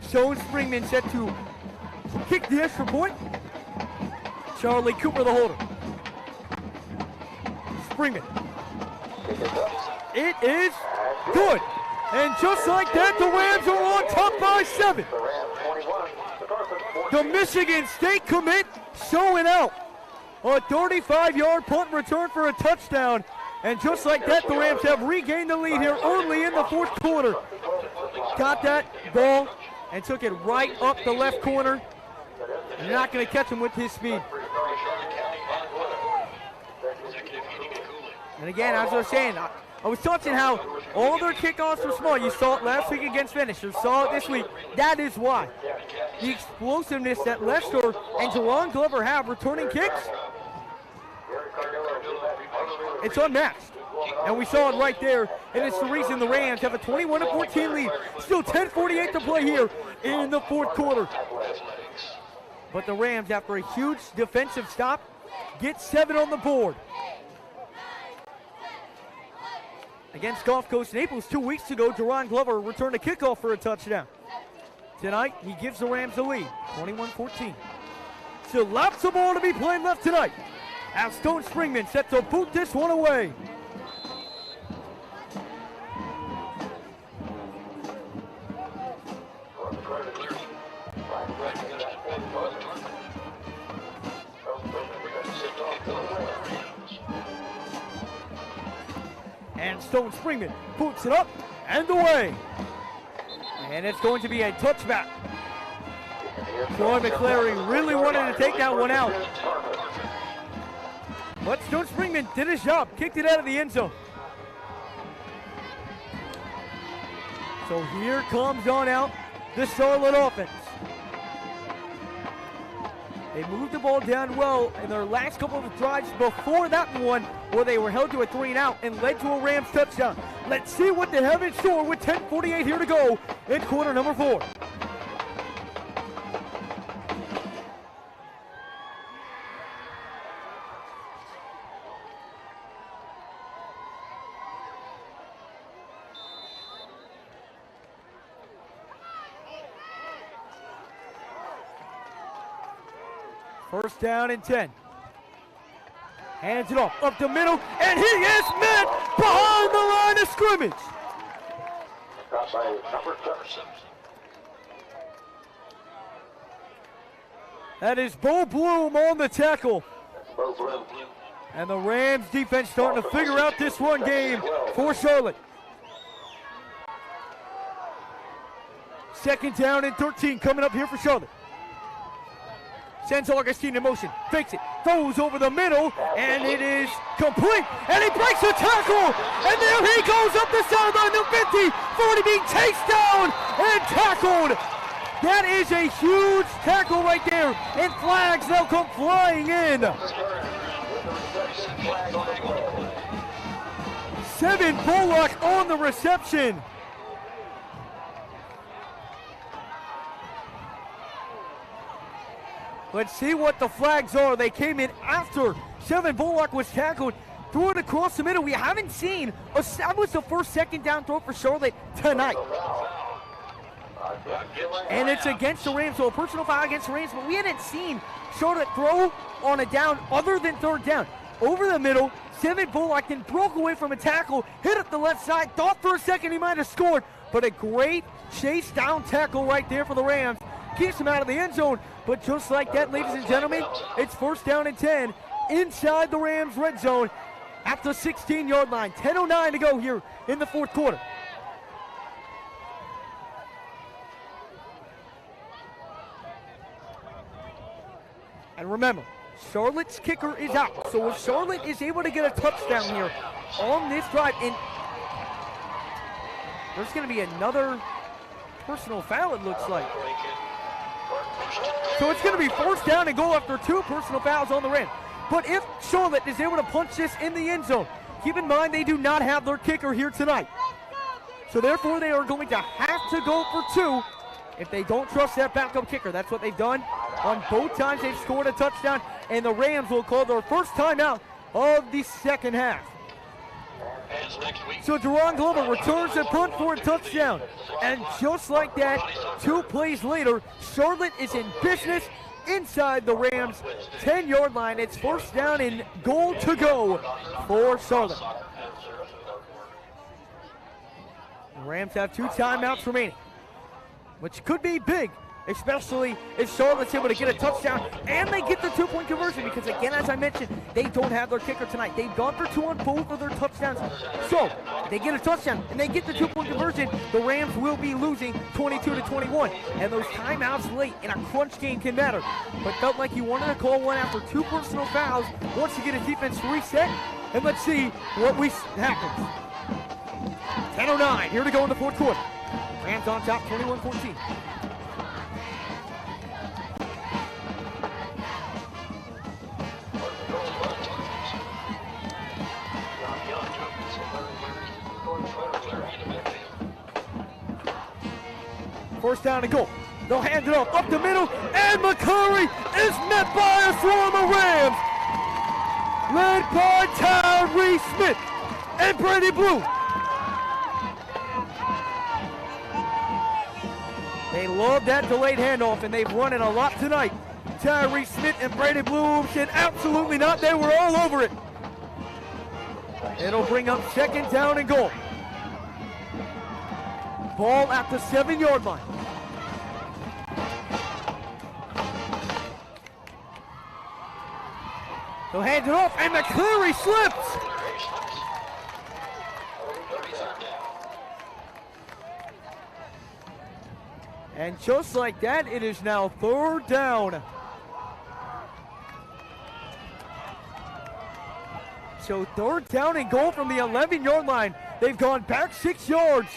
Stone Springman set to kick the extra point. Charlie Cooper the holder. Springman. It is good. And just like that, the Rams are on top by 7. The Rams 21, the Tarpons 14. The Michigan State commit showing out. A 35-yard punt return for a touchdown. And just like that, the Rams have regained the lead here early in the fourth quarter. Got that ball and took it right up the left corner. You're not going to catch him with his speed. And again, as I was saying, I was touching how all their kickoffs were small. You saw it last week against Finisher, saw it this week. That is why. The explosiveness that Lester and Jerron Glover have returning kicks, it's unmatched. And we saw it right there, and it's the reason the Rams have a 21-14 lead. Still 10:48 to play here in the fourth quarter. But the Rams, after a huge defensive stop, get 7 on the board. Against Gulf Coast Naples 2 weeks ago, Jerron Glover returned a kickoff for a touchdown. Tonight, he gives the Rams the lead, 21-14. Still lots of ball to be played left tonight, as Stone Springman set to boot this one away. And Stone Springman boots it up and away. And it's going to be a touchback. Troy McClary really wanted to take that one out. But Stone Springman did his job, kicked it out of the end zone. So here comes on out the Charlotte offense. They moved the ball down well in their last couple of drives before that one, where they were held to a 3-and-out and led to a Rams touchdown. Let's see what they have in store with 10:48 here to go in quarter number 4. First down and 10. Hands it off, up the middle, and he is met behind the line of scrimmage. Got by number 7. That is Bo Bloom on the tackle. Bo Bloom. And the Rams defense starting to figure out this run game for Charlotte. Second down and 13 coming up here for Charlotte. Sends Augustine in motion, fakes it, throws over the middle, and it is complete. And he breaks a tackle, and there he goes up the sideline, the 50, 40, being chased down and tackled. That is a huge tackle right there, and flags now come flying in. 7 Bullock on the reception. Let's see what the flags are. They came in after 7 Bullock was tackled, threw it across the middle. We haven't seen, that was the first second down throw for Charlotte tonight. And it's against the Rams, so a personal foul against the Rams, but we hadn't seen Charlotte throw on a down other than third down. Over the middle, 7 Bullock then broke away from a tackle, hit up the left side, thought for a second he might have scored, but a great chase down tackle right there for the Rams. Keeps him out of the end zone, but just like that, ladies and gentlemen, it's first down and 10 inside the Rams red zone at the 16-yard line. 10:09 to go here in the fourth quarter. And remember, Charlotte's kicker is out, so if Charlotte is able to get a touchdown here on this drive, and there's going to be another personal foul, it looks like. So it's going to be first down and goal after 2 personal fouls on the Rams. But if Charlotte is able to punch this in the end zone, keep in mind they do not have their kicker here tonight. So therefore they are going to have to go for 2 if they don't trust that backup kicker. That's what they've done on both times they've scored a touchdown, and the Rams will call their first timeout of the second half. So Deron Glover returns the punt for a touchdown. And just like that, 2 plays later, Charlotte is in business inside the Rams' 10-yard line. It's first down and goal to go for Charlotte. The Rams have 2 timeouts remaining, which could be big, especially if Charlotte's able to get a touchdown and they get the 2-point conversion, because again, as I mentioned, they don't have their kicker tonight. They've gone for 2 on both of their touchdowns. So if they get a touchdown and they get the 2-point conversion, the Rams will be losing 22-21. And those timeouts late in a crunch game can matter. But felt like he wanted to call one after 2 personal fouls, wants to get his defense reset, and let's see what happens. 10:09 here to go in the fourth quarter. Rams on top, 21-14. First down and goal. They'll hand it off up the middle, and McCurry is met by a swarm of Rams, led by Tyree Smith and Brady Blue. They love that delayed handoff, and they've run it a lot tonight. Tyree Smith and Brady Blue said absolutely not. They were all over it. It'll bring up second down and goal. Ball at the 7-yard line. They'll hand it off, and McCleary slips. And just like that, it is now third down. So third down and goal from the 11-yard line. They've gone back 6 yards.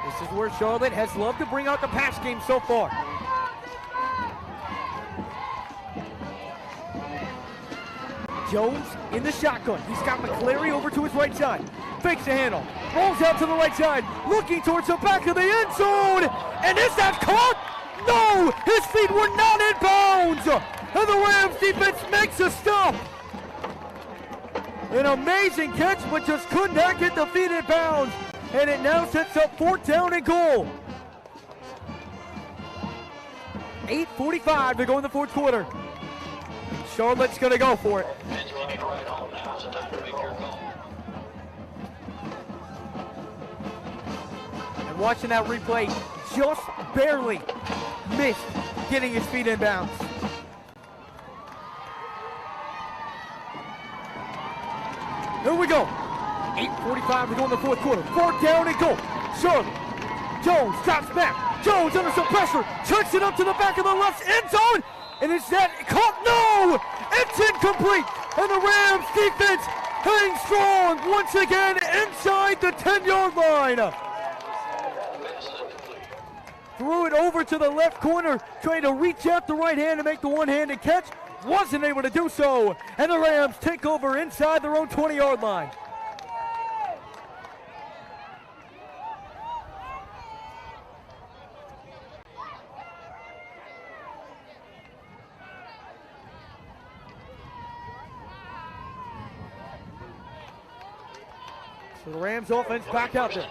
This is where Charlotte has loved to bring out the pass game so far. Jones in the shotgun. He's got McCleary over to his right side. Fakes the handle. Rolls out to the right side. Looking towards the back of the end zone. And is that caught? No! His feet were not in bounds. And the Rams defense makes a stop. An amazing catch, but just could not get the feet in bounds. And it now sets up fourth down and goal. 8:45 to go in the fourth quarter. Charlotte's going to go for it. And watching that replay, just barely missed getting his feet in bounds. Here we go. 8:45 to go in the fourth quarter. Fourth down and goal. Charlotte. Jones drops back. Jones under some pressure. Chucks it up to the back of the left end zone. And is that caught? No! It's incomplete. And the Rams defense hangs strong once again inside the 10-yard line. Threw it over to the left corner, trying to reach out the right hand to make the one-handed catch. Wasn't able to do so. And the Rams take over inside their own 20-yard line. So the Rams offense back out there.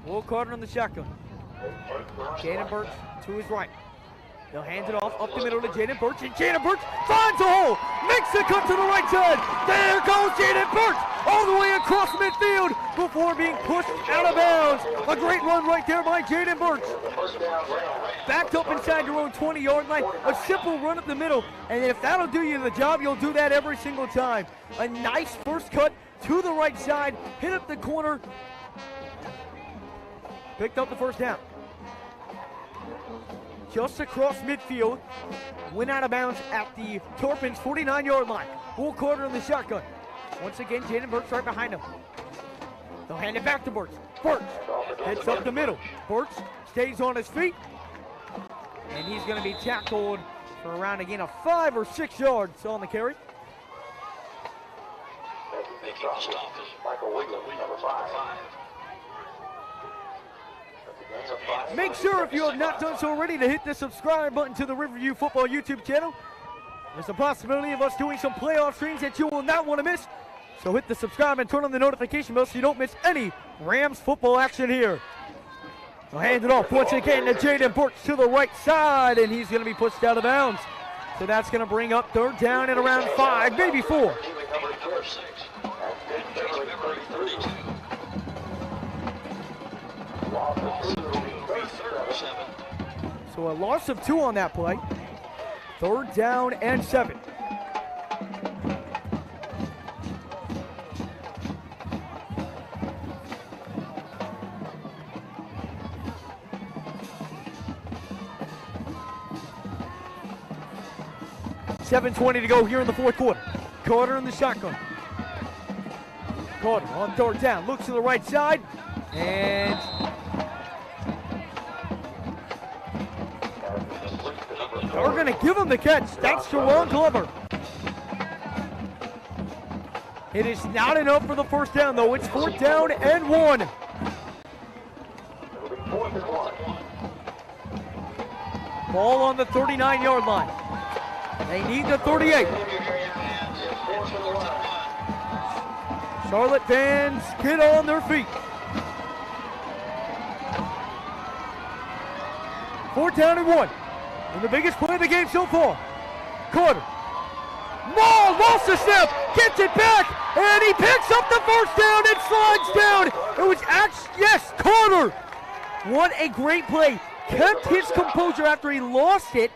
Will Carter on the shotgun. Jaden Burks to his right. They'll hand it off up the middle to Jaden Burks, and Jaden Burks finds a hole, makes the cut to the right side. There goes Jaden Burks all the way across midfield before being pushed out of bounds. A great run right there by Jaden Burks. Backed up inside your own 20-yard line. A simple run up the middle, and if that'll do you the job, you'll do that every single time. A nice first cut to the right side, hit up the corner, picked up the first down. Just across midfield, went out of bounds at the Tarpons 49-yard line. Will Carter in the shotgun. Once again, Jaden Burks right behind him. They'll hand it back to Burks. Burks hits up the middle. Burks stays on his feet. And he's going to be tackled for around again of 5 or 6 yards on the carry. Making the stop is Michael Williams, number 5. Make sure, if you have not done so already, to hit the subscribe button to the Riverview Football YouTube channel. There's a possibility of us doing some playoff streams that you will not want to miss. So hit the subscribe and turn on the notification bell so you don't miss any Rams football action here. They'll hand it off once again to Jaden Burks to the right side, and he's going to be pushed out of bounds. So that's going to bring up 3rd down and around 5, maybe 4. number 6. February 32. Third 7. So a loss of 2 on that play. 3rd down and 7. $7:20 to go here in the 4th quarter. Gorda in the shotgun. Gorda on 3rd down, looks to the right side, and they're going to give him the catch. Thanks to Ron Glover. It is not enough for the 1st down, though. It's 4th down and 1. Ball on the 39-yard line. They need the 38. Charlotte fans get on their feet. 4th down and 1. And the biggest play of the game so far. Gorda. Maul lost the snap, gets it back, and he picks up the 1st down and slides down. It was actually, yes, Gorda. What a great play. Kept his composure after he lost it.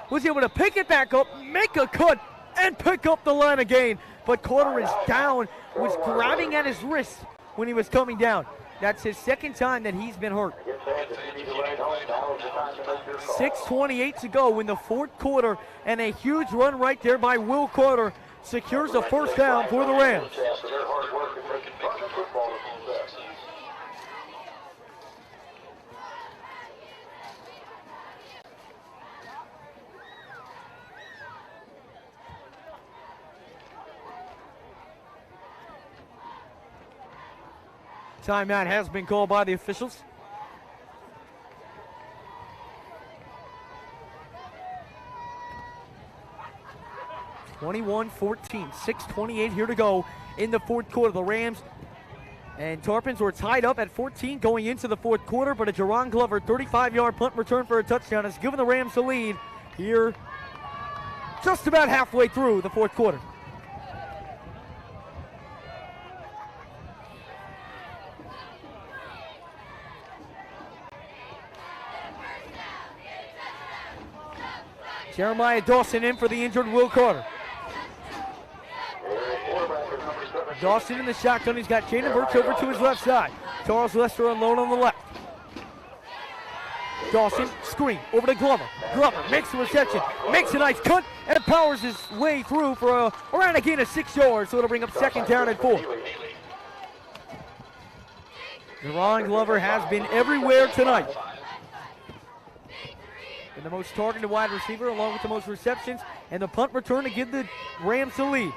Was able to pick it back up, make a cut, and pick up the line again. But Gorda is down, was grabbing at his wrist when he was coming down. That's his 2nd time that he's been hurt. 6:28 to go in the 4th quarter, and a huge run right there by Will Gorda secures the 1st down for the Rams. Timeout has been called by the officials. (21-14), 6:28 here to go in the 4th quarter. The Rams and Tarpons were tied up at 14 going into the 4th quarter, but a Jerron Glover 35-yard punt return for a touchdown has given the Rams the lead here just about halfway through the 4th quarter. Jeremiah Dawson in for the injured Will Gorda. Dawson in the shotgun. He's got Jaden Burks over to his left side. Charles Lester alone on the left. Dawson, screen, over to Glover. Glover makes the reception, makes a nice cut, and powers his way through for around a gain of 6 yards, so it'll bring up 2nd down and 4. Jerron Glover has been everywhere tonight. And the most targeted wide receiver, along with the most receptions, and the punt return to give the Rams the lead.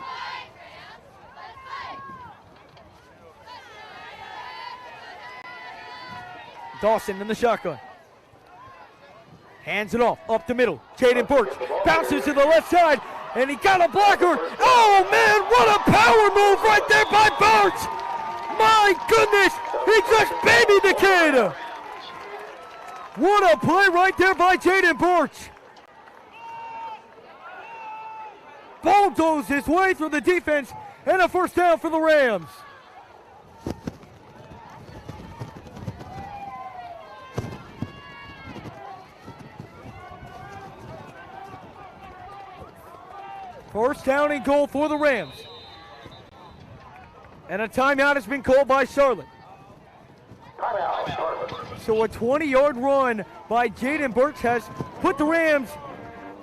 Dawson in the shotgun. Hands it off, up the middle. Jaden Burks bounces to the left side, and he got a blocker. Oh, man, what a power move right there by Burks. My goodness, he just babied the kid. What a play right there by Jaden Burks. Bulldozed his way through the defense, and a 1st down for the Rams. First down and goal for the Rams. And a timeout has been called by Charlotte. So a 20-yard run by Jaden Burks has put the Rams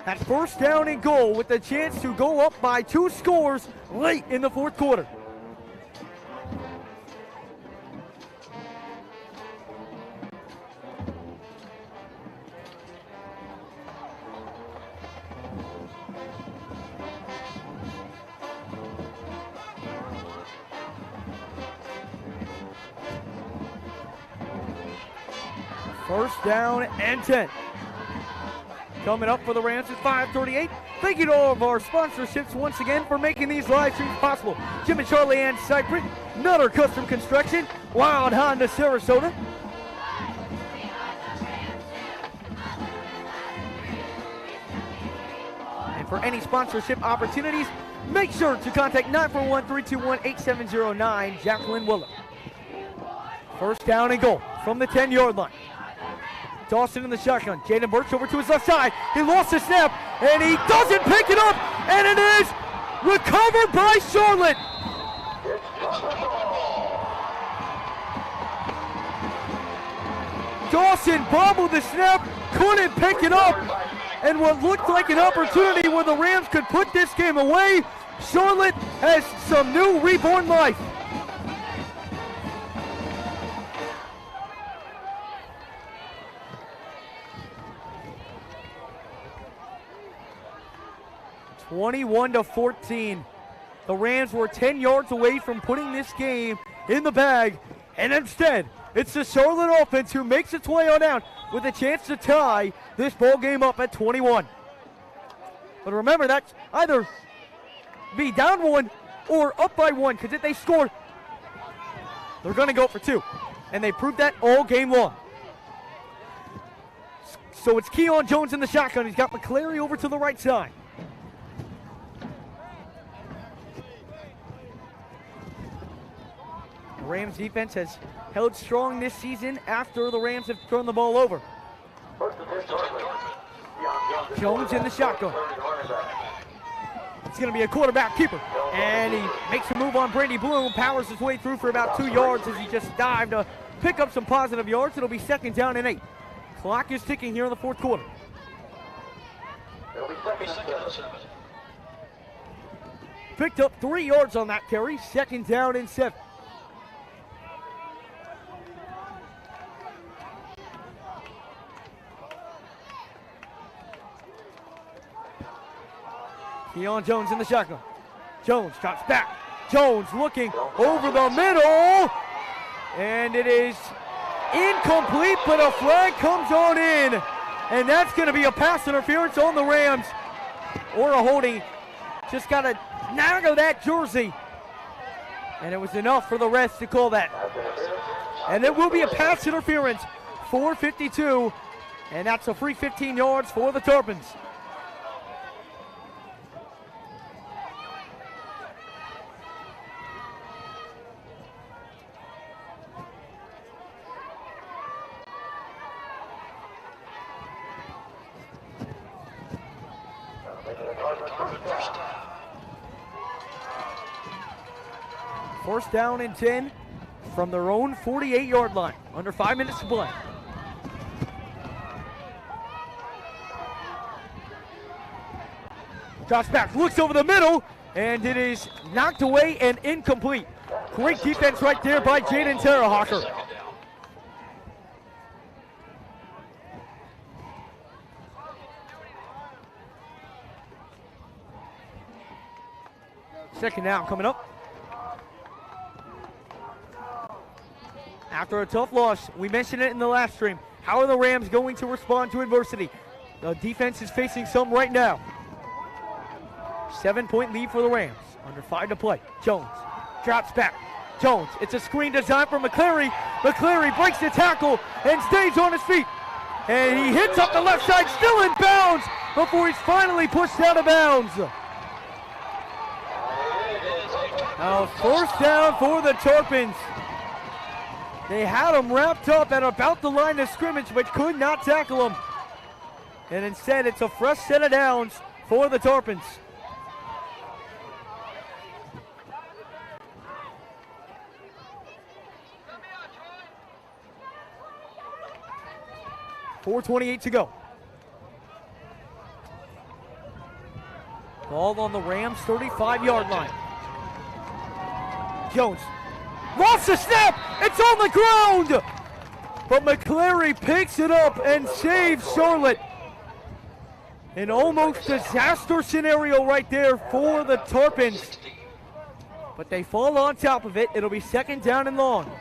at 1st down and goal with the chance to go up by 2 scores late in the 4th quarter. First down and 10. Coming up for the Rams at 5:38. Thank you to all of our sponsorships once again for making these live streams possible. Jim and Charlie and Cypress, Nutter Custom Construction, Wild Honda Sarasota. And for any sponsorship opportunities, make sure to contact 941-321-8709, Jacqueline Willer. First down and goal from the 10-yard line. Dawson in the shotgun. Jaden Birch over to his left side. He lost the snap, and he doesn't pick it up, and it is recovered by Charlotte. Dawson bobbled the snap, couldn't pick it up, and what looked like an opportunity where the Rams could put this game away, Charlotte has some new reborn life. (21-14). The Rams were 10 yards away from putting this game in the bag, and instead, it's the Charlotte offense who makes its way on down with a chance to tie this ball game up at 21. But remember, that's either be down one or up by one, because if they score, they're going to go for two, and they proved that all game long. So it's Keon Jones in the shotgun. He's got McClary over to the right side. The Rams defense has held strong this season after the Rams have turned the ball over. Jones in the shotgun. It's going to be a quarterback keeper. And he makes a move on Brady Bloom, powers his way through for about 2 yards as he just dived to pick up some positive yards. It'll be second down and 8. Clock is ticking here in the fourth quarter. Picked up 3 yards on that carry. Second down and 7. Keon Jones in the shotgun. Jones drops back. Jones looking over the middle. And it is incomplete, but a flag comes on in. And that's going to be a pass interference on the Rams. Or a holding. Just got to nag that jersey. And it was enough for the refs to call that. And it will be a pass interference. 4:52. And that's a free 15 yards for the Tarpons. First down and 10 from their own 48-yard line. Under 5 minutes to play. Drops back, looks over the middle, and it is knocked away and incomplete. Great defense right there by Jaden Terrahawker. Second down coming up. After a tough loss, we mentioned it in the last stream. How are the Rams going to respond to adversity? The defense is facing some right now. 7-point lead for the Rams. Under 5 to play. Jones drops back. Jones, it's a screen designed for McClary. McClary breaks the tackle and stays on his feet. And he hits up the left side, still in bounds, before he's finally pushed out of bounds. Now first down for the Tarpons. They had him wrapped up at about the line of scrimmage, but could not tackle him. And instead, it's a fresh set of downs for the Tarpons. .428 to go. Ball on the Rams' 35-yard line. Jones lost the snap. It's on the ground. But McClary picks it up and saves Charlotte. An almost disaster scenario right there for the Tarpons. But they fall on top of it. It'll be second down and long.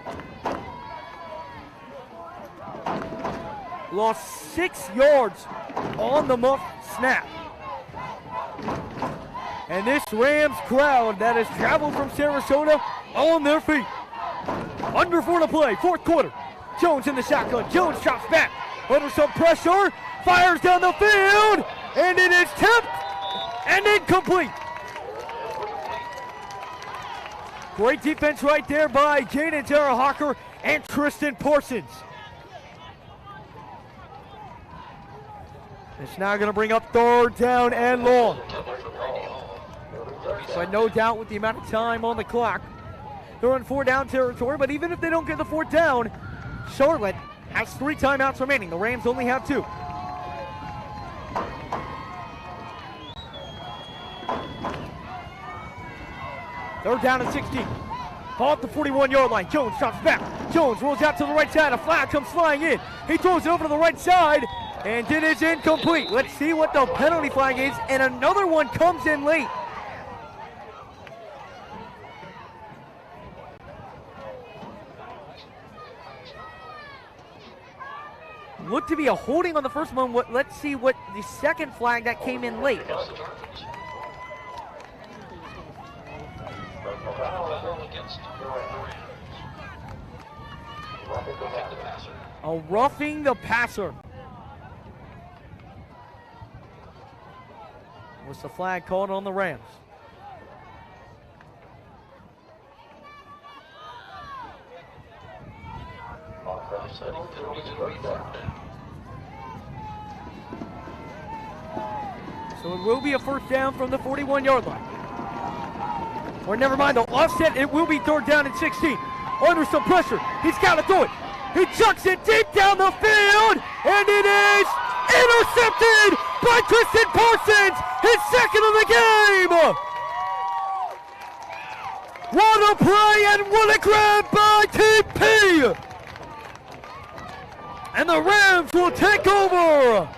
lost 6 yards on the muff snap. And this Rams crowd that has traveled from Sarasota on their feet. Under 4 to play, fourth quarter. Jones in the shotgun. Jones drops back under some pressure, fires down the field, and it is tipped and incomplete. Great defense right there by Jaden Terrahawker and Tristan Parsons. It's now going to bring up third down and long. But no doubt with the amount of time on the clock, they're in 4-down territory, but even if they don't get the 4th down, Charlotte has 3 timeouts remaining. The Rams only have 2. They're down at 16. Ball at the 41-yard line. Jones drops back. Jones rolls out to the right side. A flag comes flying in. He throws it over to the right side, and it is incomplete. Let's see what the penalty flag is, and another one comes in late. Looked to be a holding on the first one. Let's see what the second flag that came in late. A roughing the passer. Was the flag called on the Rams? So it will be a first down from the 41-yard line. Or never mind, the offset, it will be third down and 16. Under some pressure, he's got to throw it. He chucks it deep down the field, and it is intercepted by Tristan Parsons, his second of the game. What a play and what a grab by TP. And the Rams will take over.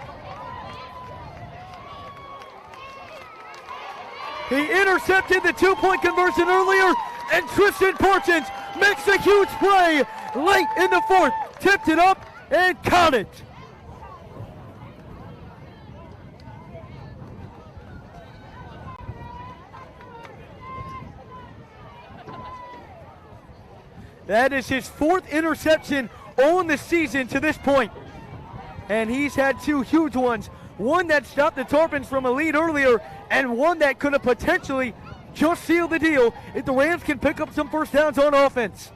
He intercepted the 2-point conversion earlier, and Tristan Parsons makes a huge play late in the 4th. Tipped it up and caught it. That is his 4th interception on the season to this point. And he's had 2 huge ones. One that stopped the Tarpons from a lead earlier, and one that could have potentially just sealed the deal if the Rams can pick up some first downs on offense.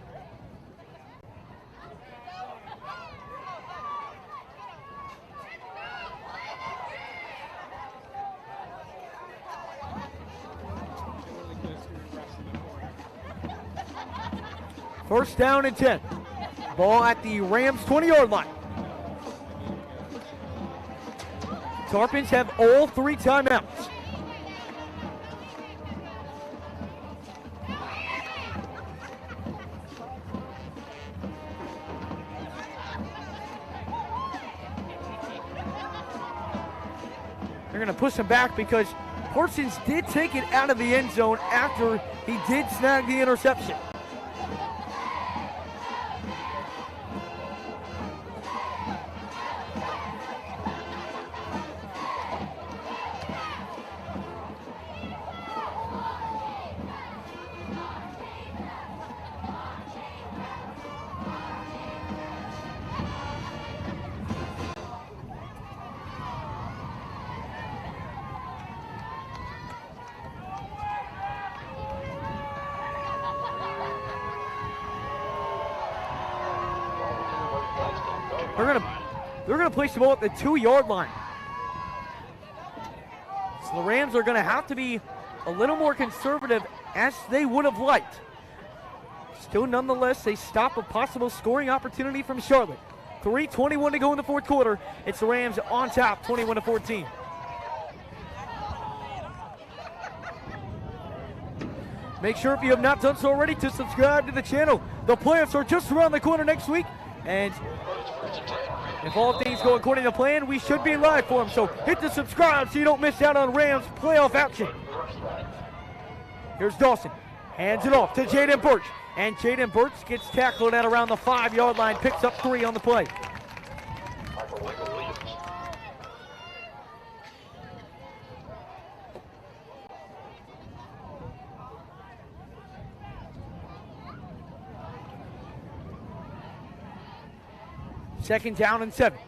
First down and 10. Ball at the Rams 20-yard line. Tarpons have all 3 timeouts. They're going to push him back because Parsons did take it out of the end zone after he did snag the interception. They're gonna place the ball at the 2-yard line. So the Rams are gonna have to be a little more conservative as they would have liked. Still, nonetheless, they stop a possible scoring opportunity from Charlotte. 3:21 to go in the 4th quarter. It's the Rams on top, 21-14. Make sure, if you have not done so already, to subscribe to the channel. The playoffs are just around the corner next week, and if all things go according to plan, we should be live for them. So hit the subscribe so you don't miss out on Rams playoff action. Here's Dawson. Hands it off to Jaden Birch. And Jaden Birch gets tackled at around the 5-yard line. Picks up 3 on the play. Michael Williams. Second down and 7.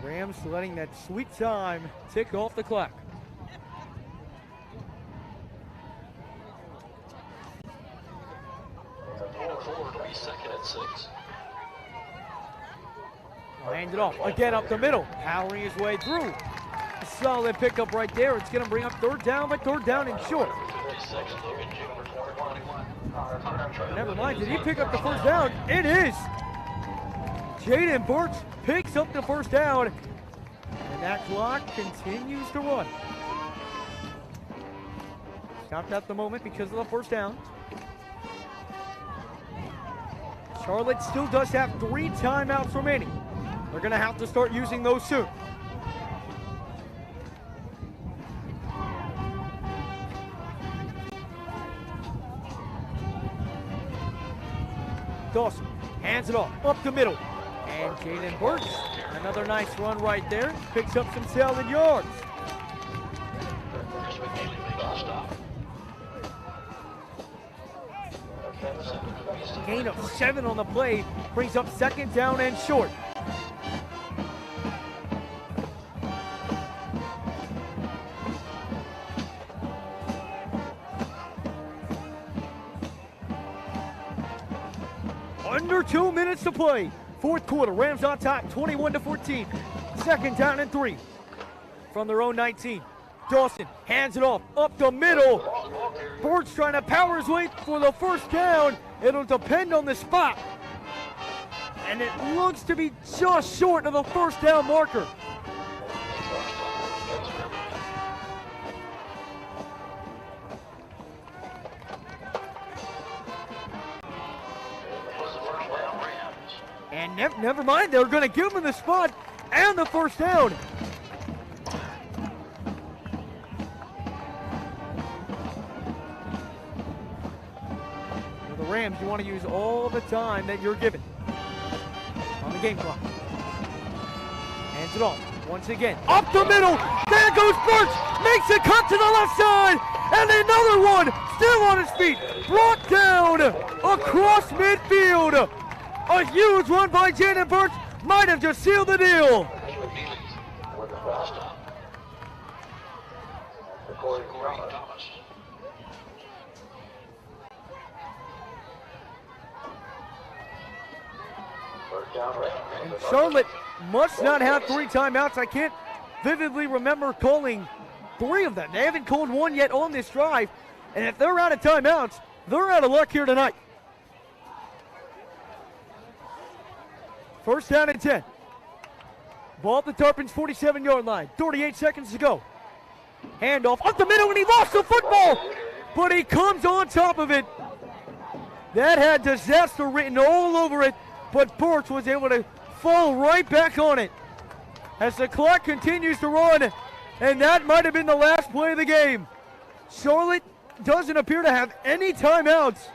Rams letting that sweet time tick off the clock. Forward will be second and 6. Hand it off again up the middle, powering his way through. A solid pickup right there. It's going to bring up third down, but third down and short. 56, Logan Junior, 21. Never mind, did he pick up the first down? It is! Jaden Birch picks up the first down, and that clock continues to run. Stopped at the moment because of the first down. Charlotte still does have 3 timeouts remaining. They're going to have to start using those soon. Dawson hands it off up the middle. And Jaden Birch, another nice run right there. Picks up some solid yards. Chris McNeely making the stop. Gain of 7 on the play brings up second down and short. Under 2 minutes to play. Fourth quarter, Rams on top, 21-14. Second down and 3 from their own 19. Dawson hands it off up the middle. Birch trying to power his way for the first down. It'll depend on the spot. And it looks to be just short of the first down marker. And never mind, they're going to give him the spot and the first down. For the Rams, you want to use all the time that you're given on the game clock. Hands it off once again. Up the middle. There goes Birch. Makes a cut to the left side. And another one still on his feet. Brought down across midfield. A huge run by Jaden Birch might have just sealed the deal. And Charlotte must not have 3 timeouts. I can't vividly remember calling 3 of them. They haven't called 1 yet on this drive. And if they're out of timeouts, they're out of luck here tonight. First down and 10. Ball at the Tarpons 47-yard line. 38 seconds to go. Handoff up the middle, and he lost the football. But he comes on top of it. That had disaster written all over it. But Birch was able to fall right back on it. As the clock continues to run. And that might have been the last play of the game. Charlotte doesn't appear to have any timeouts.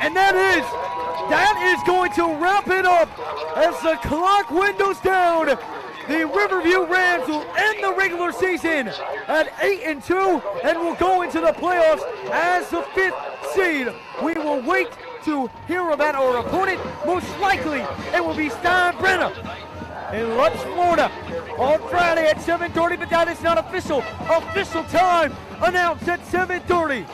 And that is going to wrap it up as the clock windows down. The Riverview Rams will end the regular season at 8-2 and will go into the playoffs as the 5th seed. We will wait to hear about our opponent. Most likely it will be Steinbrenner in Lutz, Florida on Friday at 7:30, but that is not official. Official time announced at 7:30.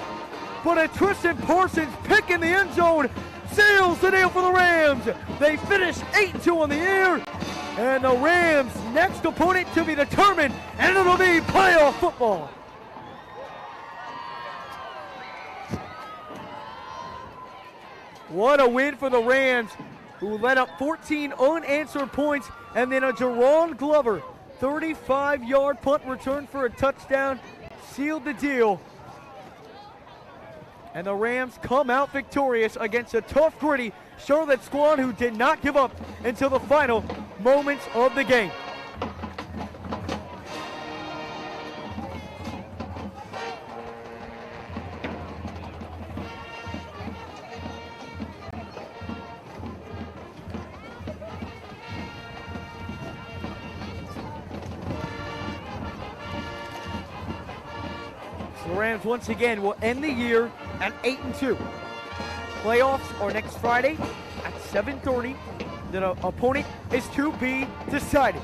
But a Tristan Parsons pick in the end zone seals the deal for the Rams. They finish 8-2 on the year. And the Rams' next opponent to be determined, and it'll be playoff football. What a win for the Rams, who let up 14 unanswered points, and then a Jerron Glover 35-yard punt return for a touchdown sealed the deal. And the Rams come out victorious against a tough, gritty Charlotte squad who did not give up until the final moments of the game. Rams once again will end the year at 8-2. Playoffs are next Friday at 7:30. The opponent is to be decided.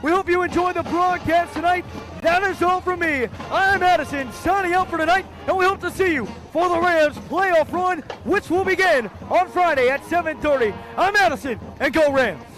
We hope you enjoyed the broadcast tonight. That is all from me. I'm Addison, signing out for tonight, and we hope to see you for the Rams playoff run, which will begin on Friday at 7:30. I'm Addison, and go Rams!